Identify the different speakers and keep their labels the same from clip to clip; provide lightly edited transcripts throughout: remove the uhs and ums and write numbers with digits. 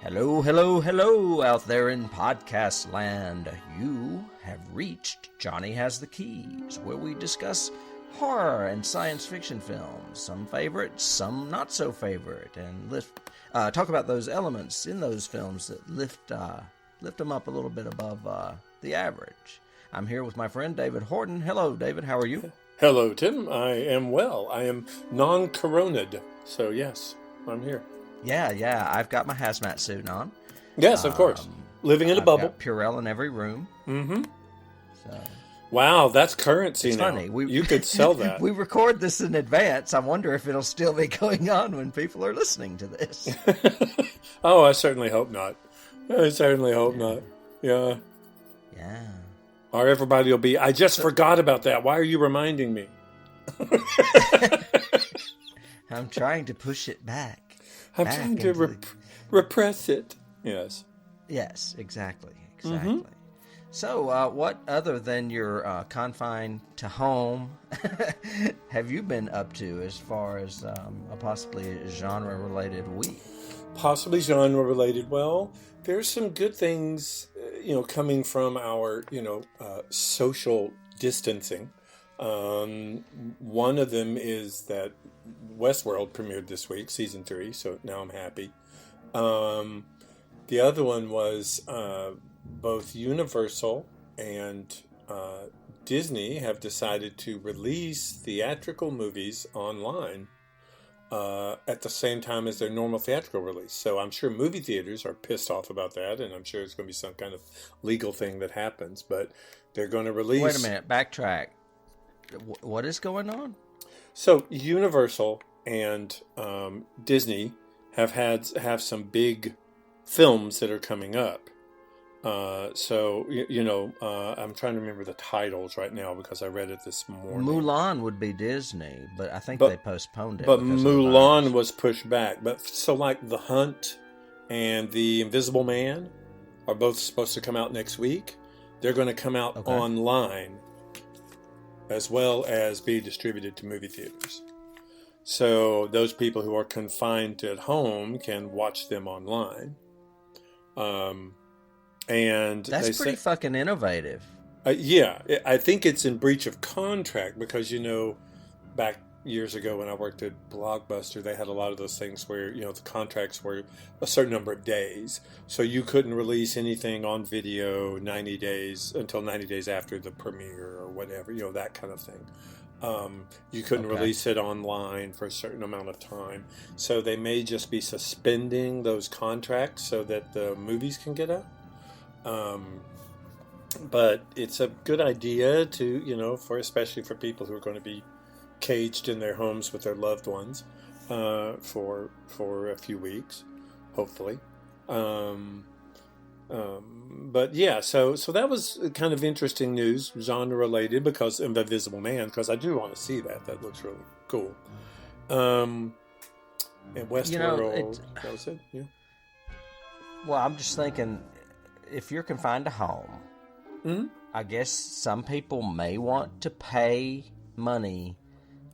Speaker 1: Hello, hello, hello out there in podcast land. You have reached Johnny Has the Keys, where we discuss horror and science fiction films, some favorite, some not so favorite, and talk about those elements in those films that lift them up a little bit above the average. I'm here with my friend David Horton. Hello, David. How are you?
Speaker 2: Hello, Tim. I am well. I am non-coroned, so yes, I'm here.
Speaker 1: Yeah. I've got my hazmat suit on.
Speaker 2: Yes, of course. Living in a bubble.
Speaker 1: Got Purell in every room.
Speaker 2: Mm-hmm.
Speaker 1: So.
Speaker 2: Wow, that's currency
Speaker 1: it's
Speaker 2: now.
Speaker 1: Funny.
Speaker 2: You could sell that.
Speaker 1: We record this in advance. I wonder if it'll still be going on when people are listening to this.
Speaker 2: Oh, I certainly hope not. I certainly hope not. Yeah.
Speaker 1: Yeah.
Speaker 2: Or everybody will be, I just forgot about that. Why are you reminding me?
Speaker 1: I'm trying to push it back.
Speaker 2: I'm trying to repress it. Yes.
Speaker 1: Yes, exactly.
Speaker 2: Mm-hmm.
Speaker 1: So, what other than your confined to home have you been up to as far as a possibly genre-related week?
Speaker 2: Possibly genre-related. Well, there's some good things, coming from our, social distancing. One of them is that Westworld premiered this week, season 3, so now I'm happy. The other one was both Universal and Disney have decided to release theatrical movies online at the same time as their normal theatrical release. So I'm sure movie theaters are pissed off about that, and I'm sure it's going to be some kind of legal thing that happens, but they're going to release...
Speaker 1: Wait a minute, backtrack. What is going on?
Speaker 2: So Universal and Disney have some big films that are coming up. I'm trying to remember the titles right now because I read it this morning.
Speaker 1: Mulan would be Disney, but I think they postponed it.
Speaker 2: But Mulan was pushed back. But so like The Hunt and The Invisible Man are both supposed to come out next week. They're going to come out online as well as be distributed to movie theaters. So those people who are confined at home can watch them online. And
Speaker 1: that's pretty fucking innovative.
Speaker 2: Yeah, I think it's in breach of contract because, back years ago when I worked at Blockbuster, they had a lot of those things where, the contracts were a certain number of days. So you couldn't release anything on video 90 days until 90 days after the premiere or whatever, that kind of thing. You couldn't release it online for a certain amount of time. So they may just be suspending those contracts so that the movies can get out. But it's a good idea to, especially for people who are going to be caged in their homes with their loved ones, for a few weeks, hopefully. But yeah, so that was kind of interesting news, genre related, because of Invisible Man, because I do want to see that. That looks really cool. And Westworld, that was it. Yeah.
Speaker 1: Well, I'm just thinking, if you're confined to home,
Speaker 2: mm-hmm.
Speaker 1: I guess some people may want to pay money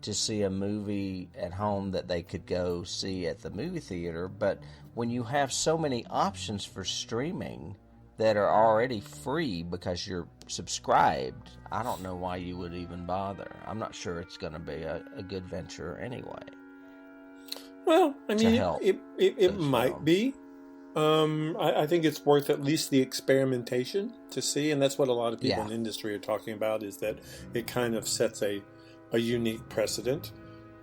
Speaker 1: to see a movie at home that they could go see at the movie theater. But when you have so many options for streaming that are already free because you're subscribed, I don't know why you would even bother. I'm not sure it's going to be a good venture anyway.
Speaker 2: Well, I mean, it might be. I think it's worth at least the experimentation to see, and that's what a lot of people in the industry are talking about, is that it kind of sets a unique precedent.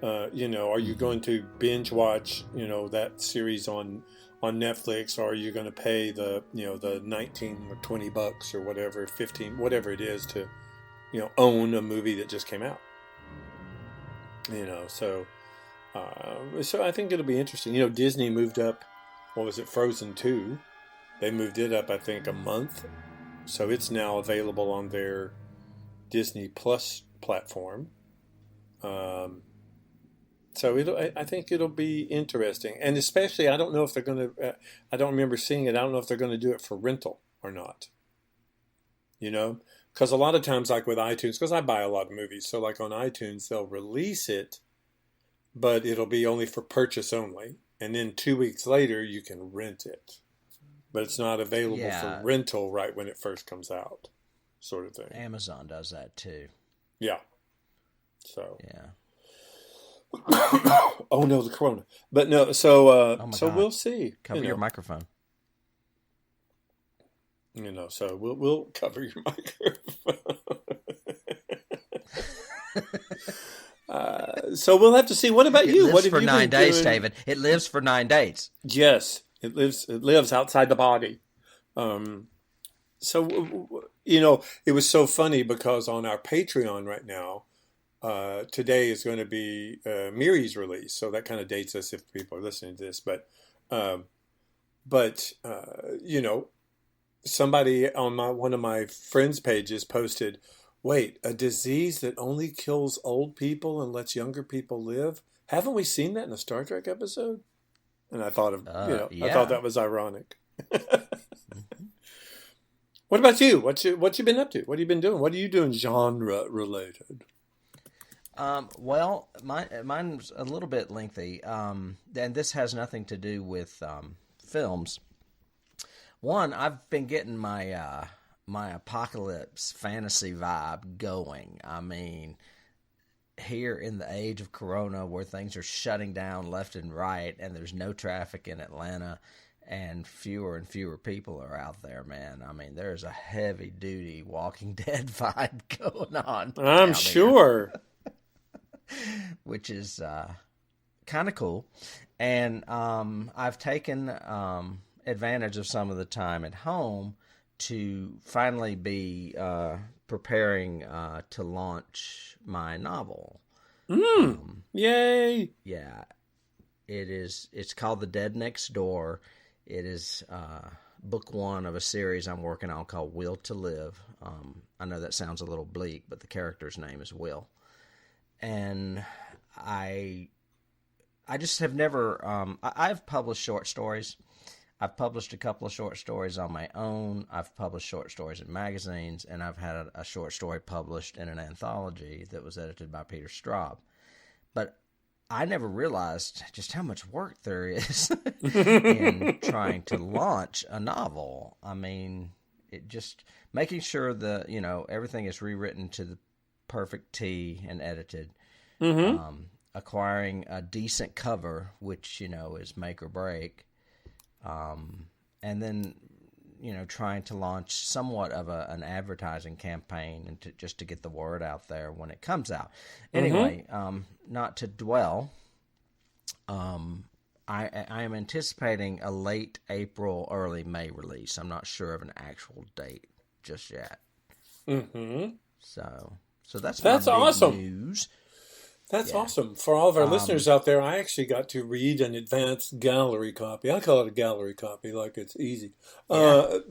Speaker 2: Are you going to binge watch, that series on Netflix, or are you going to pay the 19 or 20 bucks or whatever, 15, whatever it is to, own a movie that just came out? So I think it'll be interesting. Disney moved up, what was it, Frozen 2? They moved it up, I think, a month. So it's now available on their Disney Plus platform. So I think it'll be interesting. And especially, I don't know if they're going to, I don't remember seeing it. I don't know if they're going to do it for rental or not. Because a lot of times, like with iTunes, because I buy a lot of movies. So like on iTunes, they'll release it, but it'll be only for purchase only. And then 2 weeks later, you can rent it. but it's not available for
Speaker 1: Yeah.
Speaker 2: rental right when it first comes out, sort of thing.
Speaker 1: Amazon does that too.
Speaker 2: Yeah. So.
Speaker 1: Yeah.
Speaker 2: Oh no, the corona. But no, so
Speaker 1: Oh my
Speaker 2: so
Speaker 1: God.
Speaker 2: we'll see.
Speaker 1: Cover your microphone.
Speaker 2: So we'll cover your microphone. So we'll have to see. What about you? What have
Speaker 1: for
Speaker 2: you
Speaker 1: 9
Speaker 2: been
Speaker 1: days,
Speaker 2: doing?
Speaker 1: David. It lives for 9 days.
Speaker 2: Yes, it lives outside the body. So it was so funny because on our Patreon right now, today is going to be Miri's release, so that kind of dates us if people are listening to this. But somebody on one of my friends' pages posted, "Wait, a disease that only kills old people and lets younger people live? Haven't we seen that in a Star Trek episode?" And I thought I thought that was ironic. What about you? What you been up to? What have you been doing? What are you doing genre related?
Speaker 1: Well, mine's a little bit lengthy, and this has nothing to do with films. One, I've been getting my my apocalypse fantasy vibe going. I mean, here in the age of Corona, where things are shutting down left and right, and there's no traffic in Atlanta, and fewer people are out there, man. I mean, there's a heavy-duty Walking Dead vibe going on.
Speaker 2: I'm sure.
Speaker 1: Which is kind of cool. And I've taken advantage of some of the time at home to finally be preparing to launch my novel.
Speaker 2: Yay!
Speaker 1: Yeah. It's called The Dead Next Door. It is book one of a series I'm working on called Will to Live. I know that sounds a little bleak, but the character's name is Will. And I just have never, I've published short stories. I've published a couple of short stories on my own. I've published short stories in magazines, and I've had a short story published in an anthology that was edited by Peter Straub. But I never realized just how much work there is in trying to launch a novel. I mean, it just making sure that, everything is rewritten to the perfect T and edited.
Speaker 2: Mm-hmm.
Speaker 1: Acquiring a decent cover, which, is make or break. And then, trying to launch somewhat of an advertising campaign and just to get the word out there when it comes out. Anyway, not to dwell, I am anticipating a late April, early May release. I'm not sure of an actual date just yet.
Speaker 2: Mm-hmm.
Speaker 1: So that's
Speaker 2: awesome
Speaker 1: news.
Speaker 2: That's awesome. For all of our listeners out there, I actually got to read an advanced gallery copy. I call it a gallery copy, like it's easy. And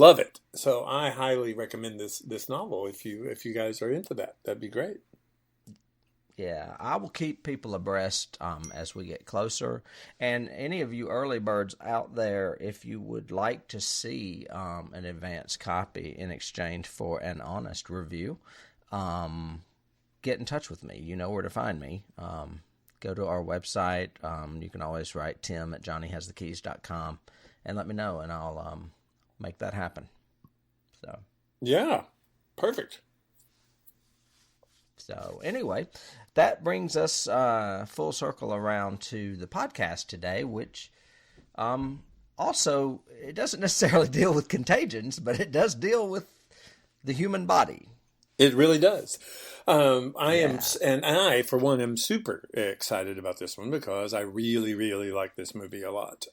Speaker 2: love it. So I highly recommend this novel if you guys are into that. That'd be great.
Speaker 1: Yeah, I will keep people abreast as we get closer. And any of you early birds out there, if you would like to see an advanced copy in exchange for an honest review, get in touch with me. You know where to find me. Go to our website. You can always write tim@johnnyhasthekeys.com and let me know, and I'll make that happen. So
Speaker 2: yeah, perfect.
Speaker 1: So anyway, that brings us full circle around to the podcast today, which also, it doesn't necessarily deal with contagions, but it does deal with the human body.
Speaker 2: It really does. I, for one, am super excited about this one because I really, really like this movie a lot.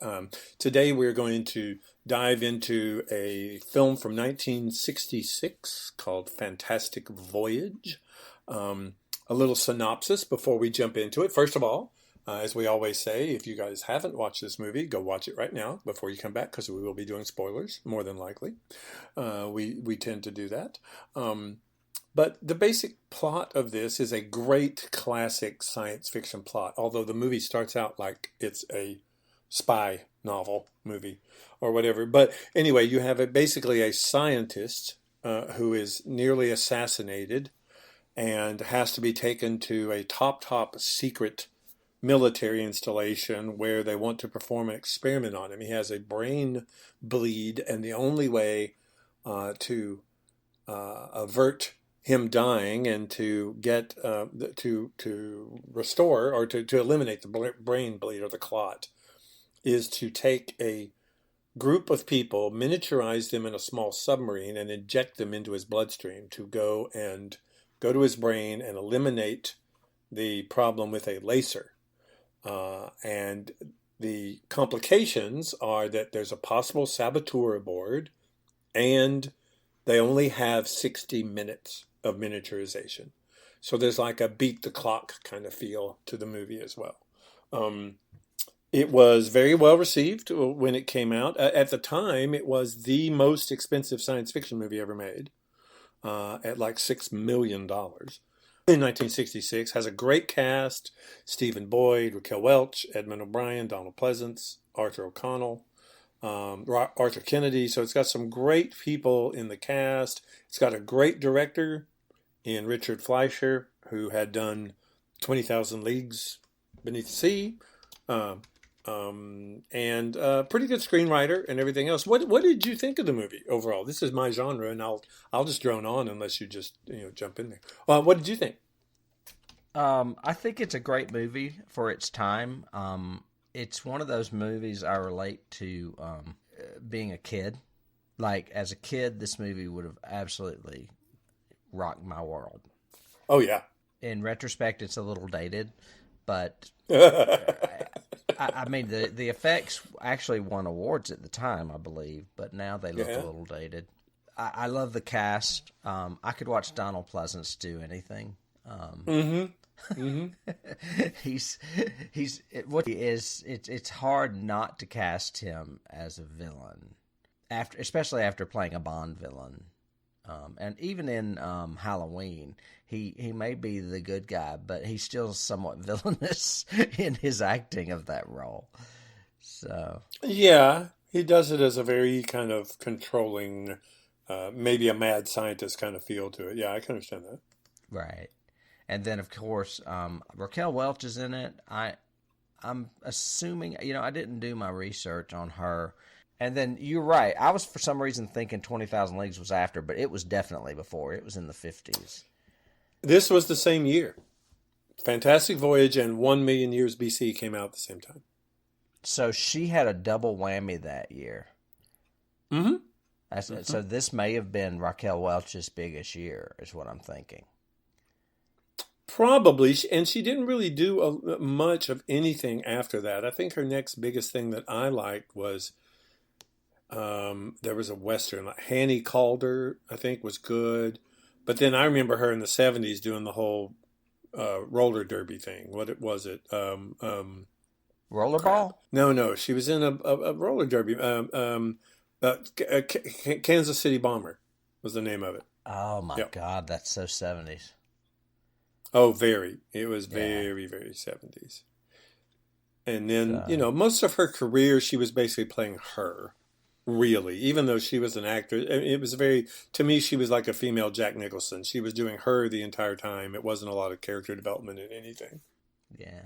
Speaker 2: Today we're going to dive into a film from 1966 called Fantastic Voyage. A little synopsis before we jump into it. First of all, as we always say, if you guys haven't watched this movie, go watch it right now before you come back because we will be doing spoilers, more than likely. We tend to do that. But the basic plot of this is a great classic science fiction plot, although the movie starts out like it's a spy novel movie or whatever. But anyway, you have basically a scientist who is nearly assassinated and has to be taken to a top secret military installation where they want to perform an experiment on him. He has a brain bleed, and the only way to avert him dying and to get to restore or to eliminate the brain bleed or the clot is to take a group of people, miniaturize them in a small submarine, and inject them into his bloodstream to go to his brain and eliminate the problem with a laser. And the complications are that there's a possible saboteur aboard, and they only have 60 minutes of miniaturization. So there's like a beat the clock kind of feel to the movie as well. It was very well received when it came out. At the time, it was the most expensive science fiction movie ever made, at like $6 million. In 1966, has a great cast: Stephen Boyd, Raquel Welch, Edmund O'Brien, Donald Pleasance, Arthur O'Connell, Arthur Kennedy. So it's got some great people in the cast. It's got a great director in Richard Fleischer, who had done 20,000 Leagues Beneath the Sea, and a pretty good screenwriter and everything else. What did you think of the movie overall? This is my genre, and I'll just drone on unless you just jump in there. What did you think?
Speaker 1: I think it's a great movie for its time. It's one of those movies I relate to being a kid. Like, as a kid, this movie would have absolutely rocked my world.
Speaker 2: Oh, yeah.
Speaker 1: In retrospect, it's a little dated, but I mean, the effects actually won awards at the time, I believe, but now they look a little dated. I love the cast. I could watch Donald Pleasance do anything. He's what he is. It's hard not to cast him as a villain, especially after playing a Bond villain. And even in Halloween, he may be the good guy, but he's still somewhat villainous in his acting of that role. So
Speaker 2: yeah, he does it as a very kind of controlling, maybe a mad scientist kind of feel to it. Yeah, I can understand that.
Speaker 1: Right. And then, of course, Raquel Welch is in it. I'm assuming, I didn't do my research on her. And then you're right. I was, for some reason, thinking 20,000 Leagues was after, but it was definitely before. It was in the 50s.
Speaker 2: This was the same year. Fantastic Voyage and 1 Million Years BC came out at the same time.
Speaker 1: So she had a double whammy that year. Mm-hmm. So this may have been Raquel Welch's biggest year, is what I'm thinking.
Speaker 2: Probably, and she didn't really do much of anything after that. I think her next biggest thing that I liked was there was a Western, like Hanny Calder, I think was good. But then I remember her in the 70s doing the whole roller derby thing. What was it?
Speaker 1: Rollerball?
Speaker 2: No. She was in a roller derby. Kansas City Bomber was the name of it.
Speaker 1: Oh, my God. That's so 70s.
Speaker 2: Oh, very. It was very, very 70s. And then, most of her career, she was basically playing her, really. Even though she was an actor, it was to me, she was like a female Jack Nicholson. She was doing her the entire time. It wasn't a lot of character development in anything.
Speaker 1: Yeah.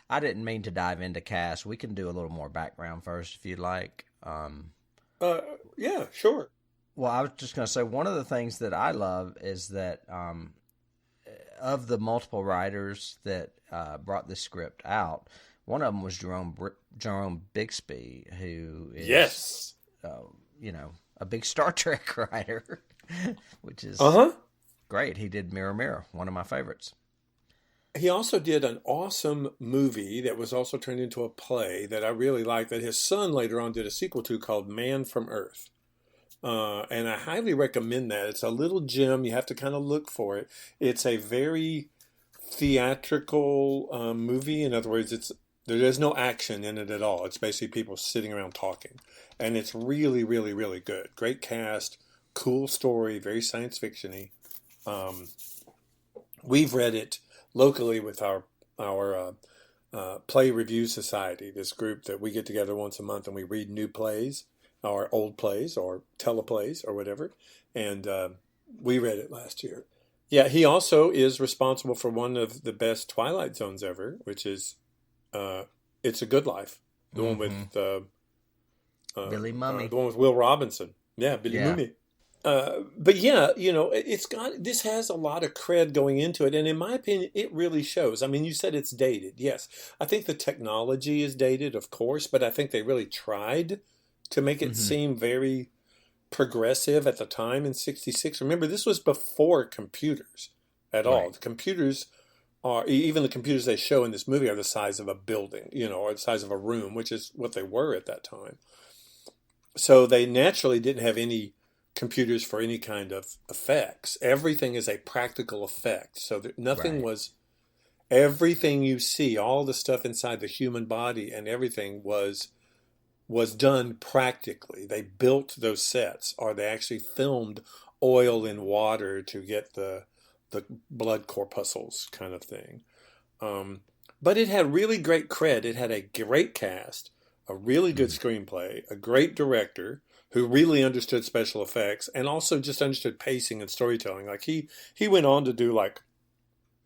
Speaker 1: I didn't mean to dive into cast. We can do a little more background first, if you'd like.
Speaker 2: Yeah, sure.
Speaker 1: Well, I was just going to say, one of the things that I love is that of the multiple writers that brought this script out, one of them was Jerome Bixby, who is, a big Star Trek writer, which is great. He did Mirror, Mirror, one of my favorites.
Speaker 2: He also did an awesome movie that was also turned into a play that I really liked, that his son later on did a sequel to, called Man from Earth. And I highly recommend that. It's a little gem. You have to kind of look for it. It's a very theatrical movie. In other words, there's no action in it at all. It's basically people sitting around talking. And it's really, really, really good. Great cast, cool story, very science fiction-y. We've read it locally with our Play Review Society, this group that we get together once a month and we read new plays, or old plays, or teleplays, or whatever. And we read it last year. Yeah, he also is responsible for one of the best Twilight Zones ever, which is It's a Good Life. The one with
Speaker 1: Billy Mummy.
Speaker 2: the one with Will Robinson. Yeah, Billy Mummy. But yeah, this has a lot of cred going into it. And in my opinion, it really shows. I mean, you said it's dated. Yes. I think the technology is dated, of course, but I think they really tried to make it seem very progressive at the time in 66. Remember, this was before computers at all. The computers even the computers they show in this movie are the size of a building, or the size of a room, which is what they were at that time. So they naturally didn't have any computers for any kind of effects. Everything is a practical effect. So nothing was, everything you see, all the stuff inside the human body and everything was done practically. They built those sets, or they actually filmed oil in water to get the blood corpuscles kind of thing. But it had really great cred. It had a great cast, a really good screenplay, a great director who really understood special effects and also just understood pacing and storytelling. Like he went on to do like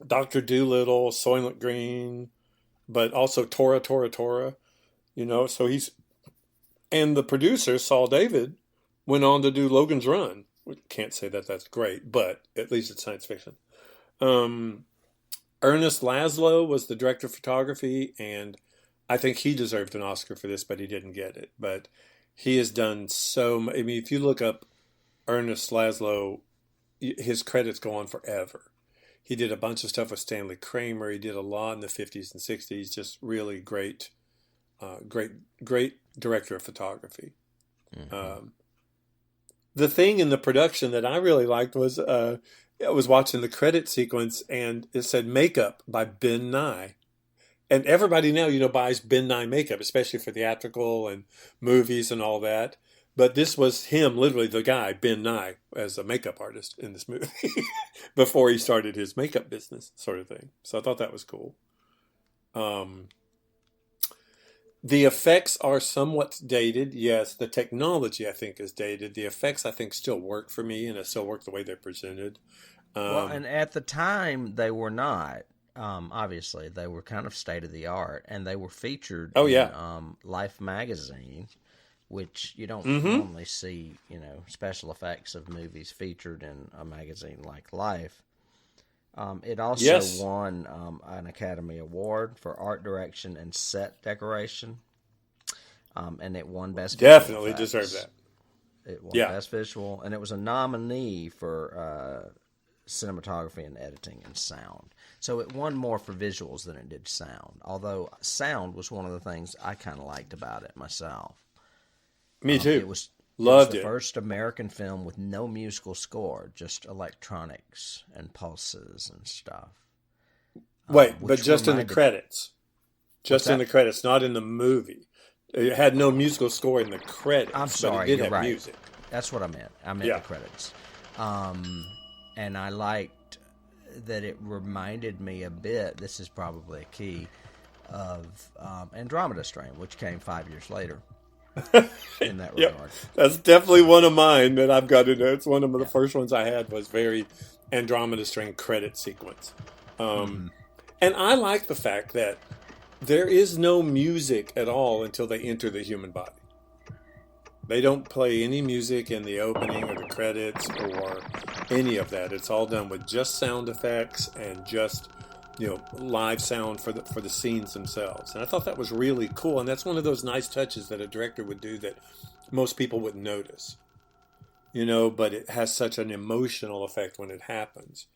Speaker 2: Dr. Dolittle, Soylent Green, but also Tora, so and the producer, Saul David, went on to do Logan's Run. We can't say that that's great, but at least it's science fiction. Ernest Laszlo was the director of photography, and I think he deserved an Oscar for this, but he didn't get it. But he has done I mean, if you look up Ernest Laszlo, his credits go on forever. He did a bunch of stuff with Stanley Kramer. He did a lot in the 50s and 60s. Just really great director of photography. The thing in the production that I really liked was I was watching the credit sequence and it said makeup by Ben Nye. And everybody now, buys Ben Nye makeup, especially for theatrical and movies and all that. But this was him, literally the guy, Ben Nye, as a makeup artist in this movie before he started his makeup business sort of thing. So I thought that was cool. The effects are somewhat dated. Yes, the technology, I think, is dated. The effects, I think, still work for me, and it still work the way they're presented.
Speaker 1: Well, and at the time, they were not. Obviously, they were kind of state-of-the-art, and they were featured in Life magazine, which you don't normally see, special effects of movies featured in a magazine like Life. It also won an Academy Award for art direction and set decoration, and it won Best Visual
Speaker 2: Definitely
Speaker 1: Effects.
Speaker 2: Deserved that.
Speaker 1: It won Best Visual, and it was a nominee for cinematography and editing and sound. So it won more for visuals than it did sound, although sound was one of the things I kind of liked about it myself.
Speaker 2: Me too.
Speaker 1: It was the first American film with no musical score, just electronics and pulses and stuff.
Speaker 2: Wait, but just in the credits. Just in the credits, not in the movie. It had no musical score in the credits.
Speaker 1: I'm sorry,
Speaker 2: but it did
Speaker 1: you're
Speaker 2: have
Speaker 1: right.
Speaker 2: music.
Speaker 1: That's what I meant. I meant the credits. And I liked that it reminded me a bit, this is probably a key, of Andromeda Strain, which came 5 years later. In that regard.
Speaker 2: That's definitely one of mine that I've got in there. It's one of the first ones I had was very Andromeda Strain credit sequence. And I like the fact that there is no music at all until they enter the human body. They don't play any music in the opening or the credits or any of that. It's all done with just sound effects and just live sound for the scenes themselves. And I thought that was really cool. And that's one of those nice touches that a director would do that most people wouldn't notice. But it has such an emotional effect when it happens.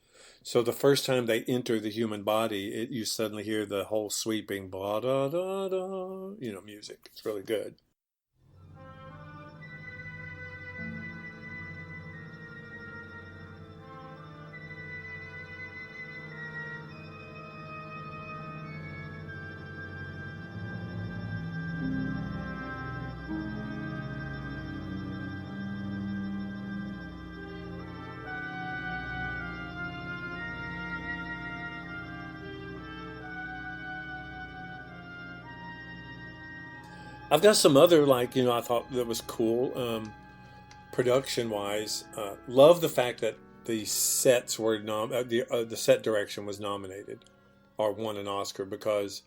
Speaker 2: So the first time they enter the human body, you suddenly hear the whole sweeping blah da da da, music. It's really good. I've got some other, I thought that was cool, production-wise. Love the fact that the sets were the set direction was nominated or won an Oscar because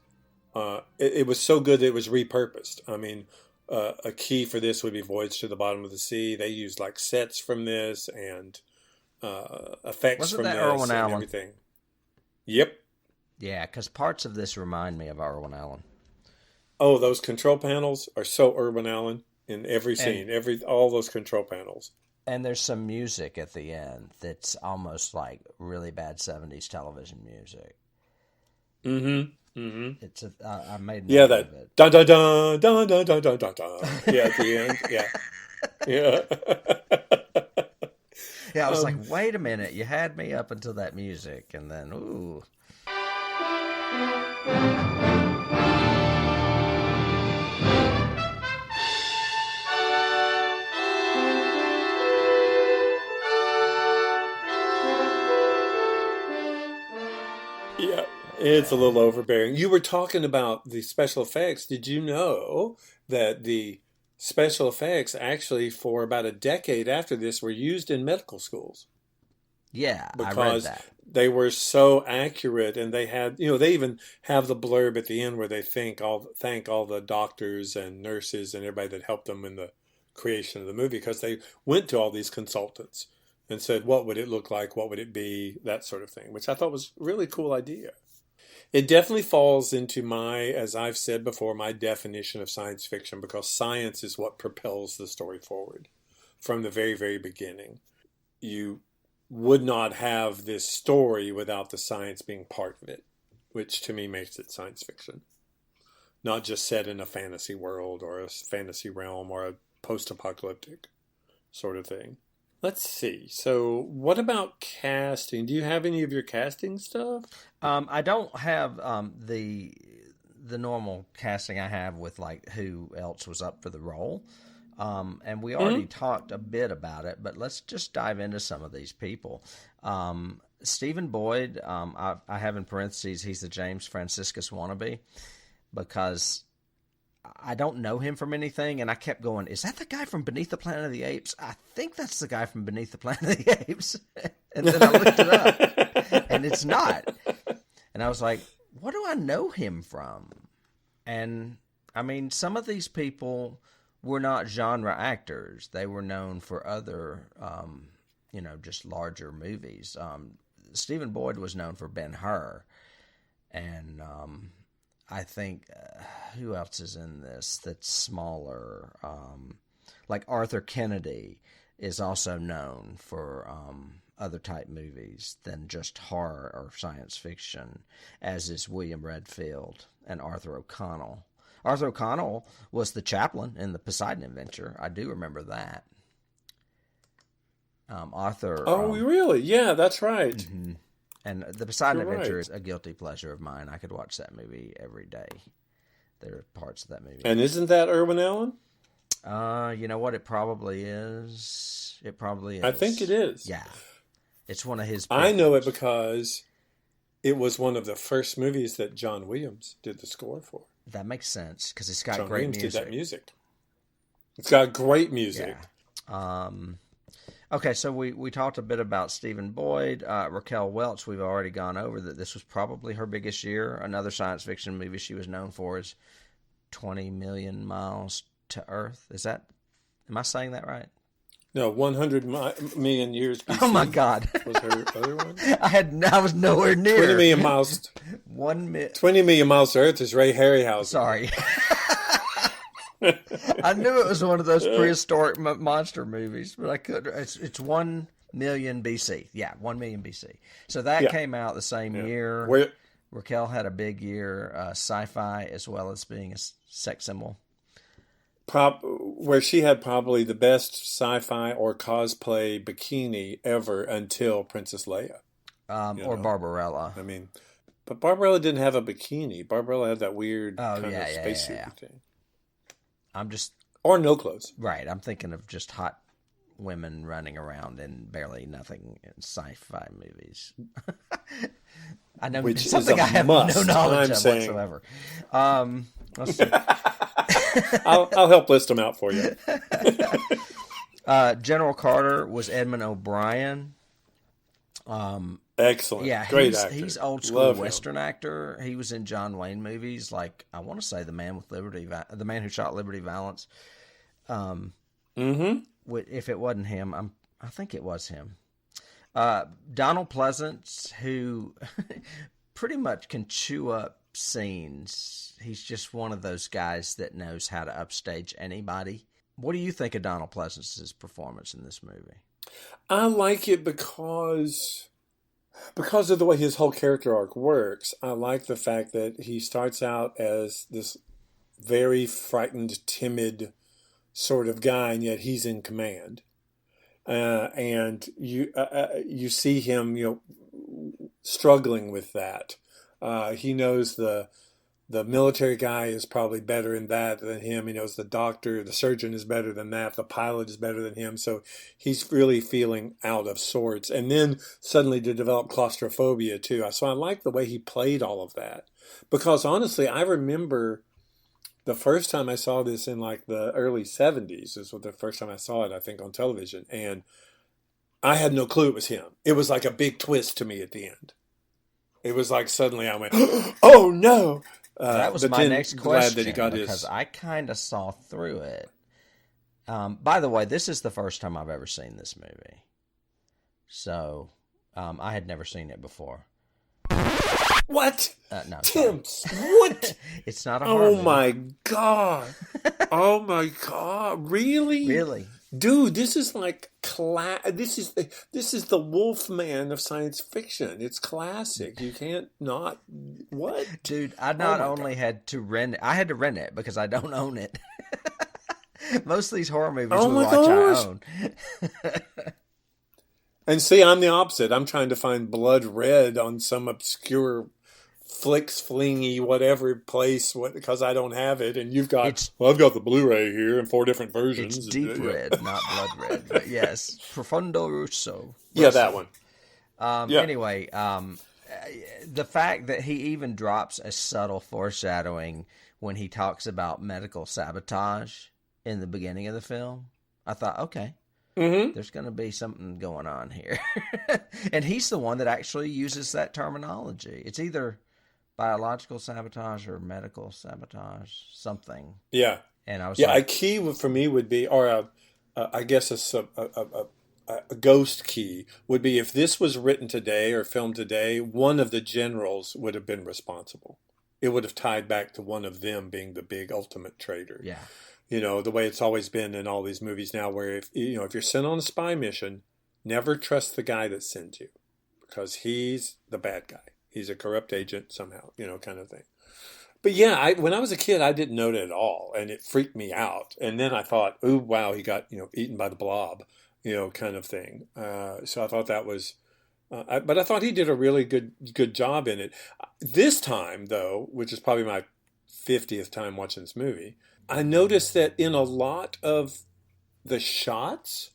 Speaker 2: it was so good that it was repurposed. I mean, a key for this would be Voyage to the Bottom of the Sea. They used like sets from this and effects from this
Speaker 1: Irwin
Speaker 2: and
Speaker 1: Allen?
Speaker 2: Everything. Yep.
Speaker 1: Yeah, because parts of this remind me of Irwin Allen.
Speaker 2: Oh, those control panels are so Irwin Allen in every scene, all those control panels. And
Speaker 1: there's some music at the end that's almost like really bad 70s television music.
Speaker 2: Mm-hmm. Mm-hmm.
Speaker 1: It's I made note
Speaker 2: that
Speaker 1: of it.
Speaker 2: Dun dun dun dun dun dun dun dun dun. Yeah, at the end. Yeah.
Speaker 1: Yeah, I was like, wait a minute, you had me up until that music, and then ooh.
Speaker 2: Yeah, it's a little overbearing. You were talking about the special effects. Did you know that the special effects for about a decade after this were used in medical schools?
Speaker 1: Yeah,
Speaker 2: because
Speaker 1: I read that.
Speaker 2: They were so accurate, and they had, they even have the blurb at the end where they thank all the doctors and nurses and everybody that helped them in the creation of the movie, because they went to all these consultants and said, what would it look like? What would it be? That sort of thing, which I thought was a really cool idea. It definitely falls into as I've said before, my definition of science fiction, because science is what propels the story forward from the very, very beginning. You would not have this story without the science being part of it, which to me makes it science fiction. Not just set in a fantasy world or a fantasy realm or a post-apocalyptic sort of thing. Let's see. So what about casting? Do you have any of your casting stuff?
Speaker 1: I don't have the normal casting I have with like who else was up for the role. And we already talked a bit about it, but let's just dive into some of these people. Stephen Boyd, I have in parentheses, he's the James Franciscus wannabe, because I don't know him from anything, and I kept going, is that the guy from Beneath the Planet of the Apes? I think that's the guy from Beneath the Planet of the Apes. And then I looked it up, and it's not. And I was like, what do I know him from? And, I mean, some of these people were not genre actors. They were known for other, just larger movies. Stephen Boyd was known for Ben-Hur, and I think, who else is in this that's smaller? Like Arthur Kennedy is also known for other type movies than just horror or science fiction, as is William Redfield and Arthur O'Connell. Arthur O'Connell was the chaplain in the Poseidon Adventure. I do remember that. Arthur.
Speaker 2: Oh, really? Yeah, that's right.
Speaker 1: Mm-hmm. And the Poseidon Adventure is a guilty pleasure of mine. I could watch that movie every day. There are parts of that movie.
Speaker 2: And isn't that Irwin Allen?
Speaker 1: You know what? It probably is. It probably is.
Speaker 2: I think it is.
Speaker 1: Yeah. It's one of his.
Speaker 2: I know it because it was one of the first movies that John Williams did the score for.
Speaker 1: That makes sense, because it's got
Speaker 2: John
Speaker 1: great
Speaker 2: Williams
Speaker 1: music.
Speaker 2: did that music. It's got great music.
Speaker 1: Yeah. Okay, so we talked a bit about Stephen Boyd. Raquel Welch, we've already gone over that this was probably her biggest year. Another science fiction movie she was known for is 20 Million Miles to Earth. Am I saying that right?
Speaker 2: No, 100 million years BC.
Speaker 1: Oh my God.
Speaker 2: Was her other one?
Speaker 1: I was nowhere near.
Speaker 2: 20 million miles. 20 million miles to Earth is Ray Harryhausen.
Speaker 1: Sorry. I knew it was one of those prehistoric monster movies, but I couldn't. It's 1 million BC. Yeah, 1 million BC. So that came out the same year. Raquel had a big year, sci-fi, as well as being a sex symbol.
Speaker 2: Where she had probably the best sci-fi or cosplay bikini ever until Princess Leia.
Speaker 1: Or Barbarella.
Speaker 2: I mean, but Barbarella didn't have a bikini. Barbarella had that weird spacesuit thing. Or no clothes.
Speaker 1: Right. I'm thinking of just hot women running around in barely nothing in sci-fi movies. I know,
Speaker 2: which
Speaker 1: something
Speaker 2: is a
Speaker 1: I have
Speaker 2: must,
Speaker 1: no knowledge of whatsoever. Let's see.
Speaker 2: I'll help list them out for you.
Speaker 1: General Carter was Edmund O'Brien.
Speaker 2: Excellent.
Speaker 1: Yeah,
Speaker 2: Great actor.
Speaker 1: He's old school Western actor. He was in John Wayne movies, like I want to say The Man Who Shot Liberty Valance. If it wasn't him, I think it was him. Donald Pleasance, who pretty much can chew up scenes. He's just one of those guys that knows how to upstage anybody. What do you think of Donald Pleasance's performance in this movie?
Speaker 2: I like it because of the way his whole character arc works. I like the fact that he starts out as this very frightened, timid sort of guy, and yet he's in command. And you see him, struggling with that. He knows the military guy is probably better in that than him. He knows the doctor, the surgeon is better than that. The pilot is better than him. So he's really feeling out of sorts. And then suddenly to develop claustrophobia too. So I like the way he played all of that. Because honestly, I remember the first time I saw this in like the early 70s is the first time I saw it, I think, on television. And I had no clue it was him. It was like a big twist to me at the end. It was like suddenly I went, oh no!
Speaker 1: That was my next question, because I kind of saw through it. By the way, this is the first time I've ever seen this movie. So, I had never seen it before.
Speaker 2: What?
Speaker 1: No.
Speaker 2: Tim, what?
Speaker 1: It's not a horror movie.
Speaker 2: My God. Oh my God. Really?
Speaker 1: Really?
Speaker 2: Dude, this is like this is the Wolfman of science fiction. It's classic. You can't not. What?
Speaker 1: Dude, I not only had to rent it, I had to rent it because I don't own it. Most of these horror movies we watch, I own.
Speaker 2: And see, I'm the opposite. I'm trying to find Blood Red on some obscure Flix Flingy whatever place because I don't have it, and you've got I've got the Blu-ray here in 4 different versions.
Speaker 1: It's deep red, not blood red, but yes, Profondo Russo.
Speaker 2: Yeah, that one.
Speaker 1: Anyway, the fact that he even drops a subtle foreshadowing when he talks about medical sabotage in the beginning of the film, I thought, okay, there's going to be something going on here. And he's the one that actually uses that terminology. It's either biological sabotage or medical sabotage, something.
Speaker 2: Yeah.
Speaker 1: And I was
Speaker 2: a key for me would be, or I guess a ghost key would be, if this was written today or filmed today, one of the generals would have been responsible. It would have tied back to one of them being the big ultimate traitor.
Speaker 1: Yeah.
Speaker 2: The way it's always been in all these movies now, where if you're sent on a spy mission, never trust the guy that sends you, because he's the bad guy. He's a corrupt agent somehow, kind of thing. But yeah, when I was a kid, I didn't know that at all, and it freaked me out. And then I thought, ooh, wow, he got eaten by the blob, kind of thing. So I thought that was, but I thought he did a really good job in it. This time, though, which is probably my 50th time watching this movie, I noticed that in a lot of the shots,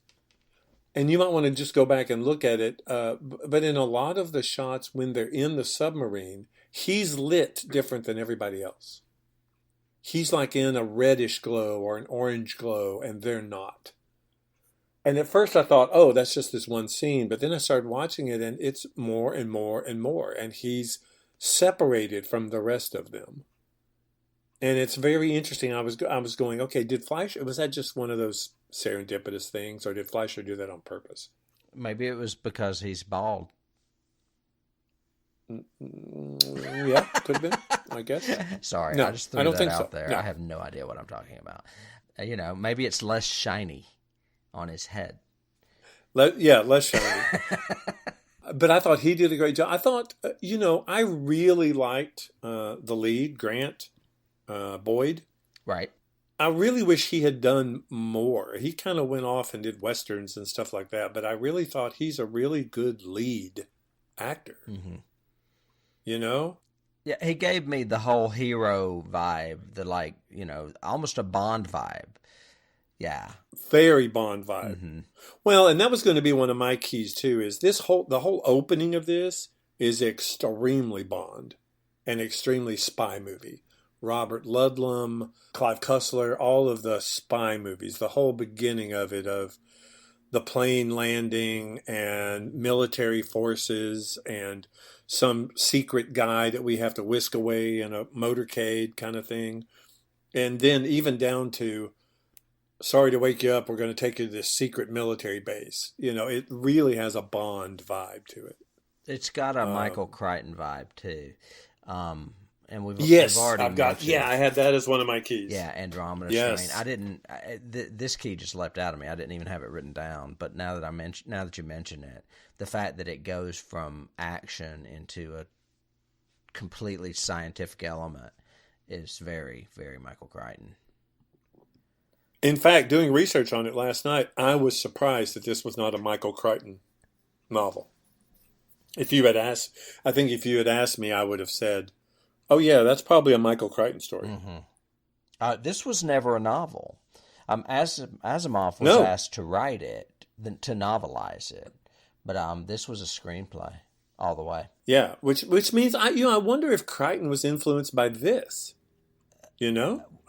Speaker 2: and you might want to just go back and look at it, but in a lot of the shots when they're in the submarine, he's lit different than everybody else. He's like in a reddish glow or an orange glow, and they're not. And at first I thought, oh, that's just this one scene. But then I started watching it, and it's more and more and more. And he's separated from the rest of them. And it's very interesting. I was going, okay, was that just one of those serendipitous things, or did Fleisher do that on purpose?
Speaker 1: Maybe it was because he's bald.
Speaker 2: Yeah, could have been, I guess.
Speaker 1: Sorry, I just threw that out there. No. I have no idea what I'm talking about. Maybe it's less shiny on his head.
Speaker 2: Less shiny. But I thought he did a great job. I thought, I really liked the lead, Grant Boyd.
Speaker 1: Right.
Speaker 2: I really wish he had done more. He kind of went off and did westerns and stuff like that, but I really thought he's a really good lead actor. Mm-hmm.
Speaker 1: Yeah, he gave me the whole hero vibe, almost a Bond vibe. Yeah.
Speaker 2: Very Bond vibe. Mm-hmm. Well, and that was going to be one of my keys too, is the whole opening of this is extremely Bond and extremely spy movie. Robert Ludlum, Clive Cussler, all of the spy movies, the whole beginning of it, of the plane landing and military forces and some secret guy that we have to whisk away in a motorcade kind of thing. And then even down to, sorry to wake you up, we're going to take you to this secret military base. It really has a Bond vibe to it.
Speaker 1: It's got a Michael Chrichton vibe too. And we've already
Speaker 2: I had that as one of my keys.
Speaker 1: Yeah, Andromeda Strain. I didn't. This key just leapt out of me. I didn't even have it written down. But now that you mention it, the fact that it goes from action into a completely scientific element is very, very Michael Crichton.
Speaker 2: In fact, doing research on it last night, I was surprised that this was not a Michael Crichton novel. If you had asked me, I would have said, oh yeah, that's probably a Michael Crichton story.
Speaker 1: Mm-hmm. This was never a novel. Asimov was asked to write it, to novelize it, but this was a screenplay all the way.
Speaker 2: Yeah, which means I wonder if Crichton was influenced by this. I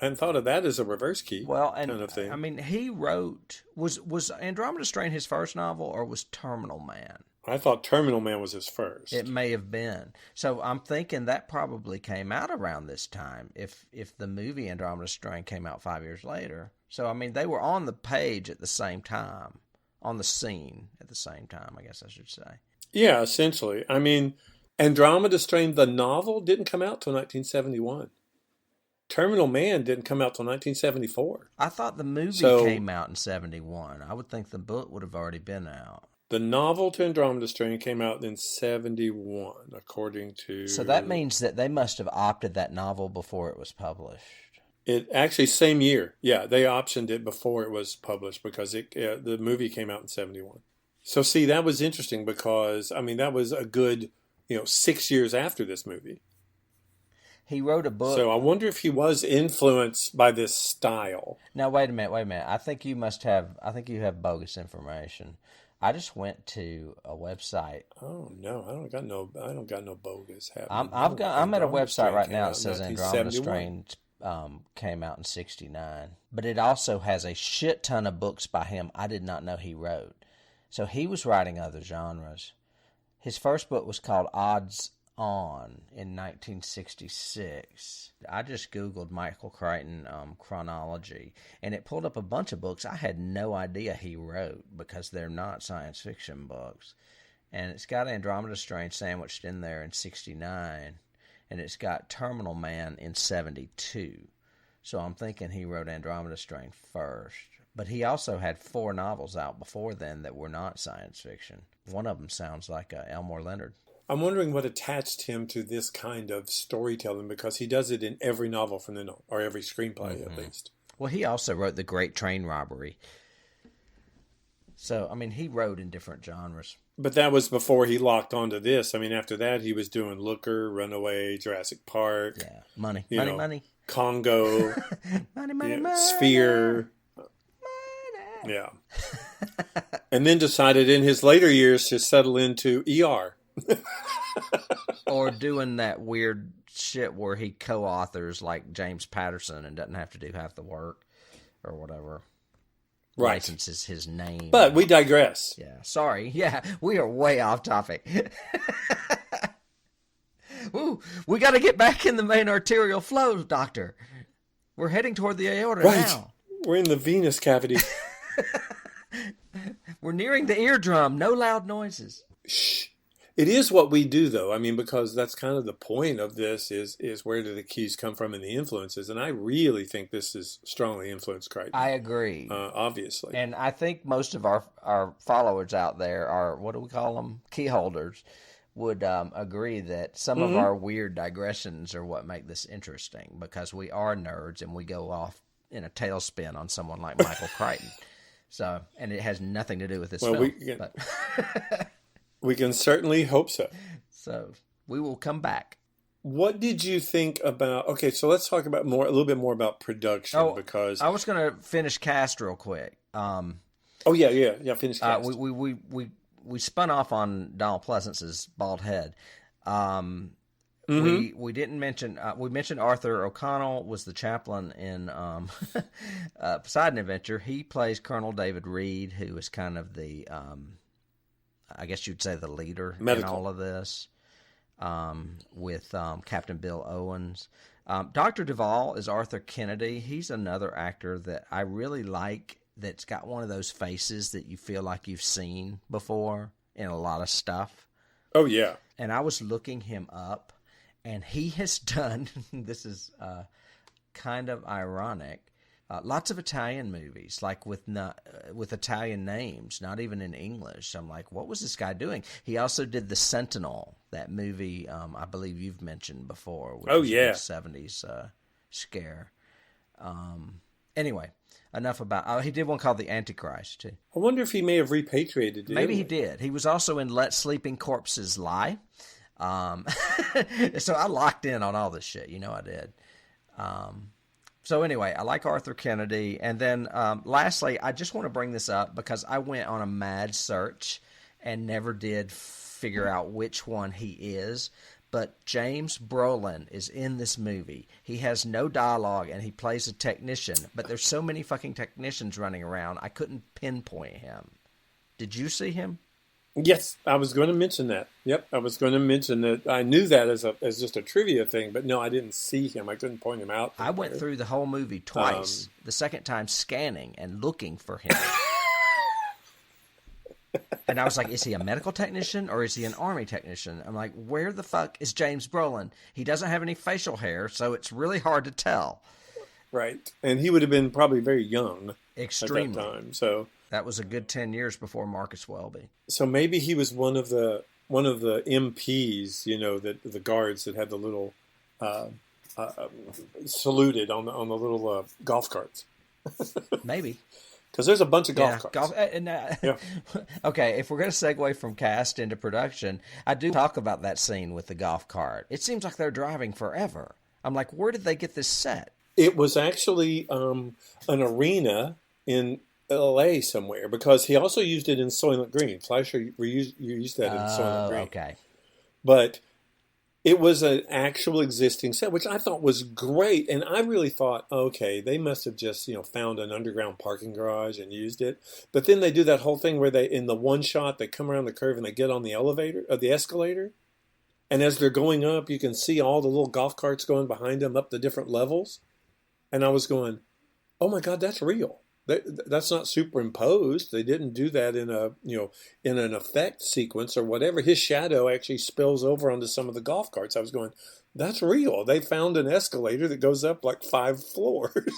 Speaker 2: hadn't thought of that as a reverse key kind of thing.
Speaker 1: I mean, he wrote was Andromeda Strain his first novel, or was Terminal Man?
Speaker 2: I thought Terminal Man was his first.
Speaker 1: It may have been. So I'm thinking that probably came out around this time, if the movie Andromeda Strain came out 5 years later. So, I mean, they were on the page at the same time, on the scene at the same time, I guess I should say.
Speaker 2: Yeah, essentially. I mean, Andromeda Strain, the novel, didn't come out till 1971. Terminal Man didn't come out till 1974.
Speaker 1: I thought the movie came out in 71. I would think the book would have already been out.
Speaker 2: The novel to Andromeda Strain came out in 71, according to...
Speaker 1: So that means that they must have opted that novel before it was published.
Speaker 2: It actually, same year. Yeah, they optioned it before it was published because the movie came out in 71. So see, that was interesting because, I mean, that was a good, 6 years after this movie.
Speaker 1: He wrote a book.
Speaker 2: So I wonder if he was influenced by this style.
Speaker 1: Now, wait a minute. I think you have bogus information. I just went to a website.
Speaker 2: Oh no, I don't got no bogus happening.
Speaker 1: I'm at a website right now that says Andromeda Strain came out in 1969, but it also has a shit ton of books by him I did not know he wrote. So he was writing other genres. His first book was called Odds On in 1966. I just Googled Michael Crichton chronology, and it pulled up a bunch of books I had no idea he wrote because they're not science fiction books. And it's got Andromeda Strain sandwiched in there in 1969, and it's got Terminal Man in 1972. So I'm thinking he wrote Andromeda Strain first. But he also had 4 novels out before then that were not science fiction. One of them sounds like Elmore Leonard.
Speaker 2: I'm wondering what attached him to this kind of storytelling, because he does it in every novel or every screenplay at least.
Speaker 1: Well, he also wrote The Great Train Robbery. So, I mean, he wrote in different genres.
Speaker 2: But that was before he locked onto this. I mean, after that, he was doing Looker, Runaway, Jurassic Park.
Speaker 1: Yeah, money.
Speaker 2: Congo.
Speaker 1: money.
Speaker 2: Sphere. Money. Yeah. And then decided in his later years to settle into ER.
Speaker 1: Or doing that weird shit where he co-authors like James Patterson and doesn't have to do half the work or whatever.
Speaker 2: Right.
Speaker 1: Licenses his name.
Speaker 2: But we digress.
Speaker 1: Yeah. Sorry. Yeah. We are way off topic. Ooh, we got to get back in the main arterial flow, Doctor. We're heading toward the aorta now.
Speaker 2: We're in the venous cavity.
Speaker 1: We're nearing the eardrum. No loud noises.
Speaker 2: Shh. It is what we do, though. I mean, because that's kind of the point of this is where do the keys come from and the influences. And I really think this is strongly influenced Crichton.
Speaker 1: I agree.
Speaker 2: Obviously.
Speaker 1: And I think most of our followers out there are, what do we call them? Key holders would agree that some of our weird digressions are what make this interesting, because we are nerds and we go off in a tailspin on someone like Michael Crichton. So, and it has nothing to do with this film.
Speaker 2: We can certainly hope so.
Speaker 1: So we will come back.
Speaker 2: What did you think about? Okay, so let's talk about a little bit more about production, because
Speaker 1: I was going to finish cast real quick.
Speaker 2: Finish cast.
Speaker 1: We spun off on Donald Pleasance's bald head. we didn't mention we mentioned Arthur O'Connell was the chaplain in Poseidon Adventure. He plays Colonel David Reed, who is kind of the I guess you'd say the leader in all of this, with Captain Bill Owens. Dr. Duvall is Arthur Kennedy. He's another actor that I really like, that's got one of those faces that you feel like you've seen before in a lot of stuff.
Speaker 2: Oh, yeah.
Speaker 1: And I was looking him up, and he has done, this is kind of ironic, lots of Italian movies, like with Italian names, not even in English. I'm like, what was this guy doing? He also did The Sentinel, that movie I believe you've mentioned before. Which was a 70s scare. Anyway, enough about... he did one called The Antichrist, too.
Speaker 2: I wonder if he may have repatriated it.
Speaker 1: Maybe he did. He was also in Let Sleeping Corpses Lie. So I locked in on all this shit. You know I did. So anyway, I like Arthur Kennedy. And then lastly, I just want to bring this up because I went on a mad search and never did figure out which one he is. But James Brolin is in this movie. He has no dialogue and he plays a technician. But there's so many fucking technicians running around, I couldn't pinpoint him. Did you see him?
Speaker 2: Yes, I was going to mention that. Yep, I was going to mention that. I knew that as just a trivia thing, but no, I didn't see him. I couldn't point him out.
Speaker 1: I went through the whole movie twice. The second time scanning and looking for him. And I was like, is he a medical technician or is he an army technician? I'm like, where the fuck is James Brolin? He doesn't have any facial hair, so it's really hard to tell.
Speaker 2: Right. And he would have been probably very young
Speaker 1: extremely
Speaker 2: at that time. So
Speaker 1: that was a good 10 years before Marcus Welby.
Speaker 2: So maybe he was one of the MPs, that the guards that had the little saluted on the little golf carts.
Speaker 1: Maybe.
Speaker 2: Because there's a bunch of golf carts.
Speaker 1: Yeah. Okay, if we're going to segue from cast into production, I do talk about that scene with the golf cart. It seems like they're driving forever. I'm like, where did they get this set?
Speaker 2: It was actually an arena in L.A. somewhere, because he also used it in Soylent Green. Fleisher used that in Soylent Green.
Speaker 1: Okay.
Speaker 2: But it was an actual existing set, which I thought was great. And I really thought, okay, they must have just, found an underground parking garage and used it. But then they do that whole thing where they, in the one shot, they come around the curve and they get on the elevator, or the escalator. And as they're going up, you can see all the little golf carts going behind them up the different levels. And I was going, oh my God, that's real. That's not superimposed. They didn't do that in in an effect sequence or whatever. His shadow actually spills over onto some of the golf carts. I was going, that's real. They found an escalator that goes up like 5 floors.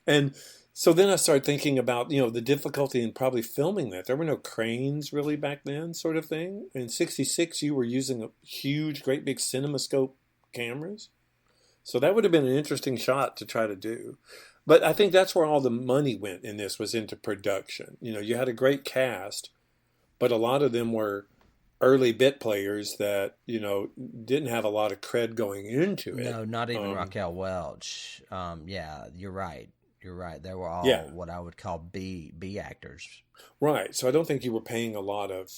Speaker 2: And so then I started thinking about, the difficulty in probably filming that. There were no cranes really back then, sort of thing. In 66, you were using a huge, great big CinemaScope cameras. So that would have been an interesting shot to try to do. But I think that's where all the money went in this, was into production. You had a great cast, but a lot of them were early bit players that, didn't have a lot of cred going into it.
Speaker 1: No, not even Raquel Welch. Yeah, you're right. You're right. They were all what I would call B actors.
Speaker 2: Right. So I don't think you were paying a lot of,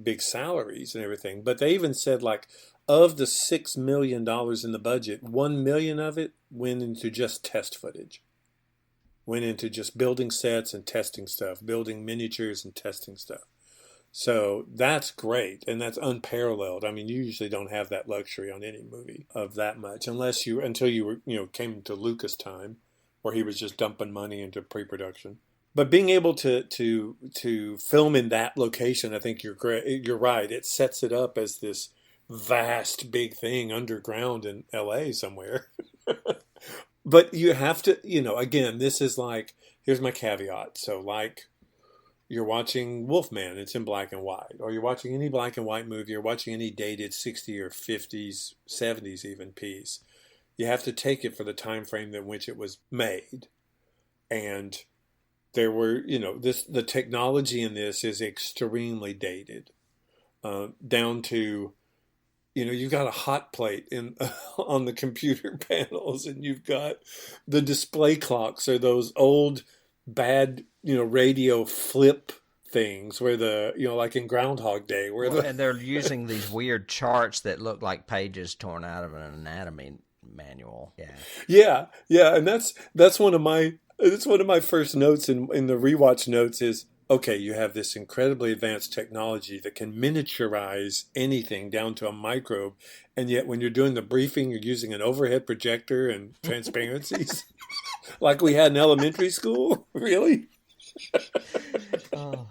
Speaker 2: big salaries and everything. But they even said, like, of the $6 million in the budget, $1 million of it went into just test footage. Went into just building sets and testing stuff, building miniatures and testing stuff. So that's great, and that's unparalleled. I mean, you usually don't have that luxury on any movie of that much, until you were, came to Lucas time, where he was just dumping money into pre-production. But being able to film in that location, I think you're right. It sets it up as this vast big thing underground in LA somewhere. But you have to, again, this is like, here's my caveat. So like, you're watching Wolfman, it's in black and white. Or you're watching any black and white movie, you're watching any dated 60s or 50s, 70s even piece. You have to take it for the time frame in which it was made. And there were, the technology in this is extremely dated. Down to... you've got a hot plate on the computer panels, and you've got the display clocks, or those old bad, radio flip things where like in Groundhog Day,
Speaker 1: and they're using these weird charts that look like pages torn out of an anatomy manual.
Speaker 2: Yeah, and that's one of my first notes in the rewatch notes is, okay, you have this incredibly advanced technology that can miniaturize anything down to a microbe, and yet when you're doing the briefing, you're using an overhead projector and transparencies like we had in elementary school. Really?
Speaker 1: Oh.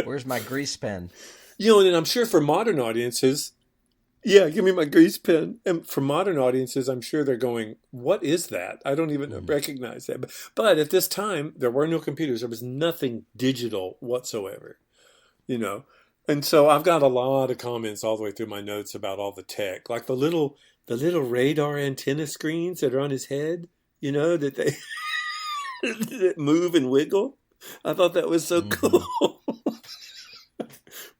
Speaker 1: Where's my grease pen?
Speaker 2: And I'm sure for modern audiences, yeah, give me my grease pen. And for modern audiences, I'm sure they're going, what is that? I don't even recognize that. But at this time, there were no computers. There was nothing digital whatsoever, And so I've got a lot of comments all the way through my notes about all the tech, like the little radar antenna screens that are on his head, that they that move and wiggle. I thought that was so cool.